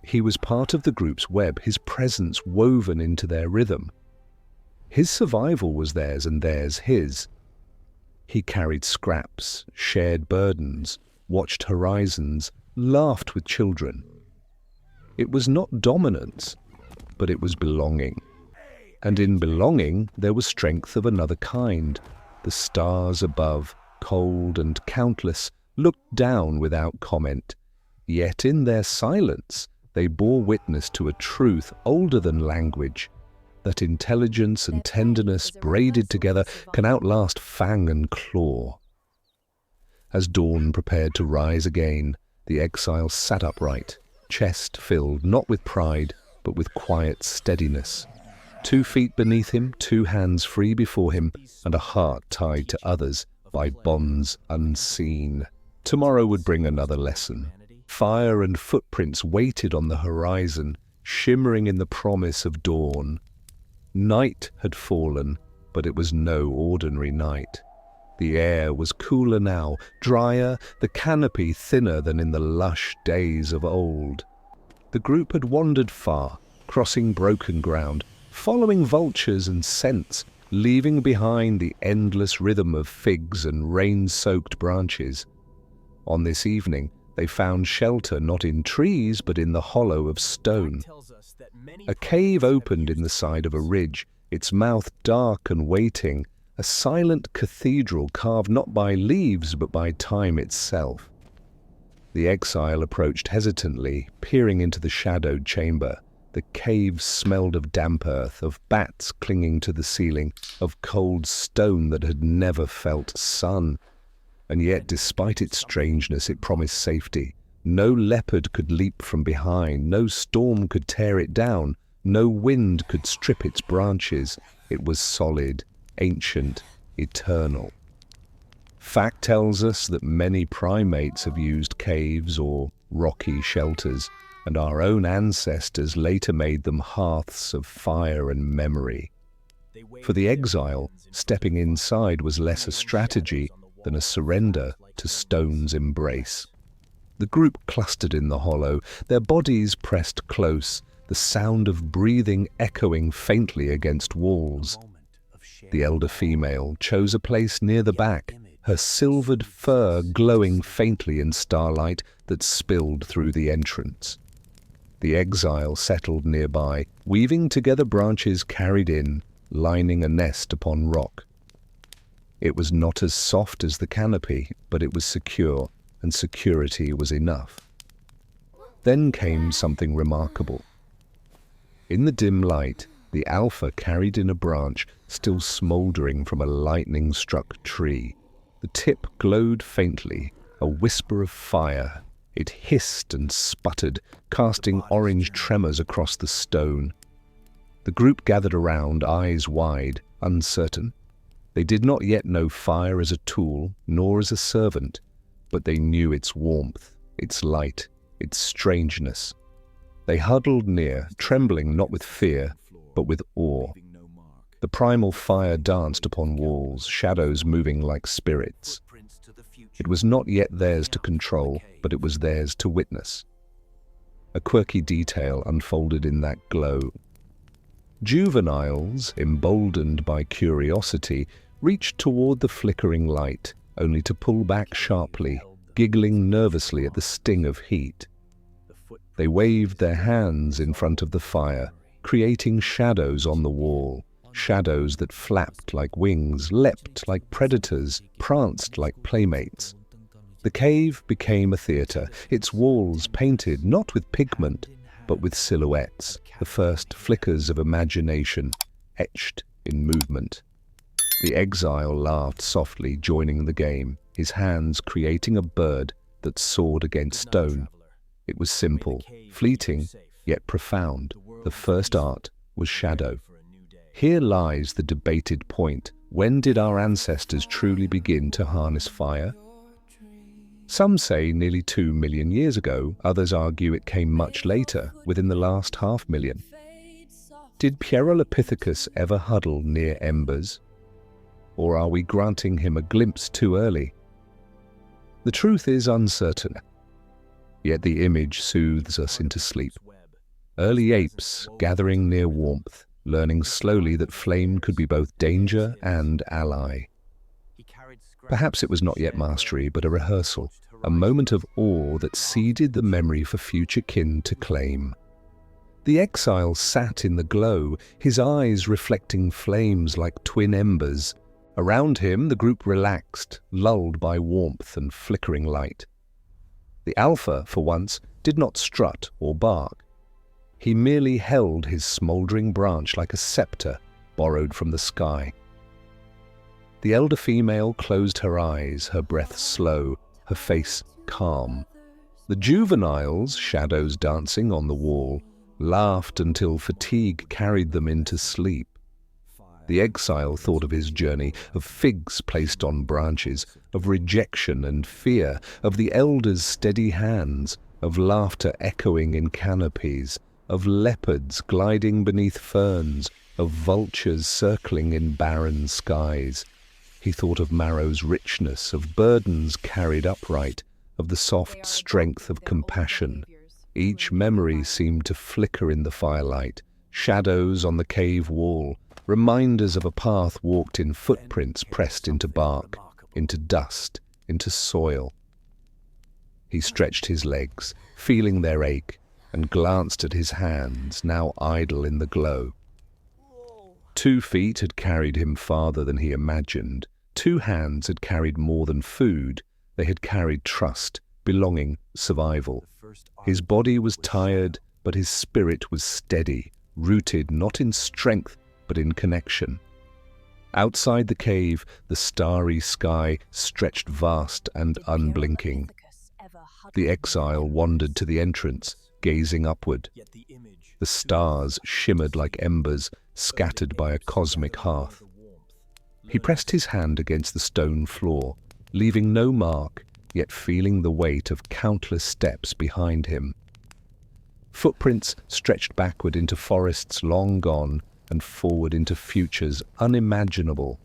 He was part of the group's web, his presence woven into their rhythm. His survival was theirs and theirs his. He carried scraps, shared burdens, watched horizons, laughed with children. It was not dominance, but it was belonging. And in belonging there was strength of another kind. The stars above, cold and countless, looked down without comment. Yet in their silence they bore witness to a truth older than language, that intelligence and tenderness braided together can outlast fang and claw. As dawn prepared to rise again, the exile sat upright, chest filled not with pride, but with quiet steadiness. 2 feet beneath him, 2 hands free before him, and a heart tied to others by bonds unseen. Tomorrow would bring another lesson. Fire and footprints waited on the horizon, shimmering in the promise of dawn. Night had fallen, but it was no ordinary night. The air was cooler now, drier, the canopy thinner than in the lush days of old. The group had wandered far, crossing broken ground, following vultures and scents, leaving behind the endless rhythm of figs and rain-soaked branches. On this evening, they found shelter not in trees but in the hollow of stone. A cave opened in the side of a ridge, its mouth dark and waiting, a silent cathedral carved not by leaves but by time itself. The exile approached hesitantly, peering into the shadowed chamber. The cave smelled of damp earth, of bats clinging to the ceiling, of cold stone that had never felt sun. And yet, despite its strangeness, it promised safety. No leopard could leap from behind, no storm could tear it down, no wind could strip its branches. It was solid, ancient, eternal. Fact tells us that many primates have used caves or rocky shelters, and our own ancestors later made them hearths of fire and memory. For the exile, stepping inside was less a strategy than a surrender to stone's embrace. The group clustered in the hollow, their bodies pressed close, the sound of breathing echoing faintly against walls. The elder female chose a place near the back, her silvered fur glowing faintly in starlight that spilled through the entrance. The exile settled nearby, weaving together branches carried in, lining a nest upon rock. It was not as soft as the canopy, but it was secure, and security was enough. Then came something remarkable. In the dim light, the alpha carried in a branch still smouldering from a lightning-struck tree. The tip glowed faintly, a whisper of fire. It hissed and sputtered, casting orange tremors across the stone. The group gathered around, eyes wide, uncertain. They did not yet know fire as a tool, nor as a servant, but they knew its warmth, its light, its strangeness. They huddled near, trembling not with fear, but with awe. The primal fire danced upon walls, shadows moving like spirits. It was not yet theirs to control, but it was theirs to witness. A quirky detail unfolded in that glow. Juveniles, emboldened by curiosity, reached toward the flickering light, only to pull back sharply, giggling nervously at the sting of heat. They waved their hands in front of the fire, creating shadows on the wall, shadows that flapped like wings, leapt like predators, pranced like playmates. The cave became a theatre, its walls painted not with pigment, but with silhouettes, the first flickers of imagination, etched in movement. The exile laughed softly, joining the game, his hands creating a bird that soared against stone. It was simple, fleeting, yet profound. The first art was shadow. Here lies the debated point. When did our ancestors truly begin to harness fire? Some say nearly 2 million years ago, others argue it came much later, within the last 500,000. Did Pierolopithecus ever huddle near embers? Or are we granting him a glimpse too early? The truth is uncertain, yet the image soothes us into sleep. Early apes gathering near warmth, learning slowly that flame could be both danger and ally. Perhaps it was not yet mastery, but a rehearsal, a moment of awe that seeded the memory for future kin to claim. The exile sat in the glow, his eyes reflecting flames like twin embers. Around him, the group relaxed, lulled by warmth and flickering light. The alpha, for once, did not strut or bark. He merely held his smouldering branch like a scepter borrowed from the sky. The elder female closed her eyes, her breath slow, her face calm. The juveniles, shadows dancing on the wall, laughed until fatigue carried them into sleep. The exile thought of his journey, of figs placed on branches, of rejection and fear, of the elders' steady hands, of laughter echoing in canopies, of leopards gliding beneath ferns, of vultures circling in barren skies. He thought of marrow's richness, of burdens carried upright, of the soft strength of compassion. Each memory seemed to flicker in the firelight, shadows on the cave wall, reminders of a path walked in footprints pressed into bark, into dust, into soil. He stretched his legs, feeling their ache, and glanced at his hands, now idle in the glow. 2 feet had carried him farther than he imagined. 2 hands had carried more than food. They had carried trust, belonging, survival. His body was tired, but his spirit was steady, rooted not in strength, but in connection. Outside the cave, the starry sky stretched vast and unblinking. The exile wandered to the entrance, gazing upward. The stars shimmered like embers, scattered by a cosmic hearth. He pressed his hand against the stone floor, leaving no mark, yet feeling the weight of countless steps behind him. Footprints stretched backward into forests long gone and forward into futures unimaginable.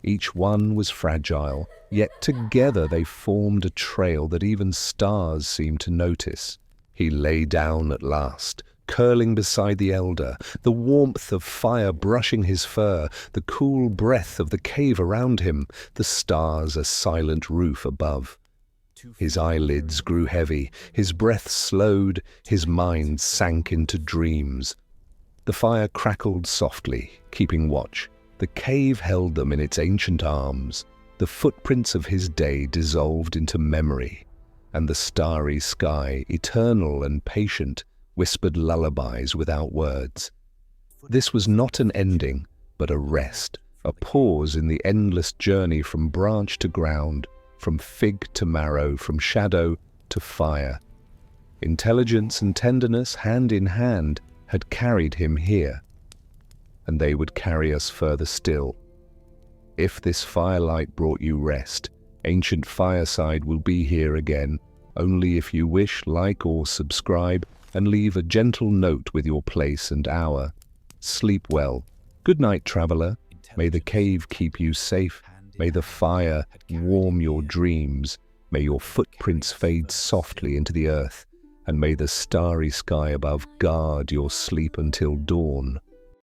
Each one was fragile, yet together they formed a trail that even stars seemed to notice. He lay down at last, curling beside the elder, the warmth of fire brushing his fur, the cool breath of the cave around him, the stars a silent roof above. His eyelids grew heavy, his breath slowed, his mind sank into dreams. The fire crackled softly, keeping watch. The cave held them in its ancient arms. The footprints of his day dissolved into memory, and the starry sky, eternal and patient, whispered lullabies without words. This was not an ending, but a rest, a pause in the endless journey from branch to ground, from fig to marrow, from shadow to fire. Intelligence and tenderness, hand in hand, had carried him here, and they would carry us further still. If this firelight brought you rest, ancient Fireside will be here again, only if you wish, like or subscribe, and leave a gentle note with your place and hour. Sleep well. Good night, traveler. May the cave keep you safe. May the fire warm your dreams. May your footprints fade softly into the earth, and may the starry sky above guard your sleep until dawn.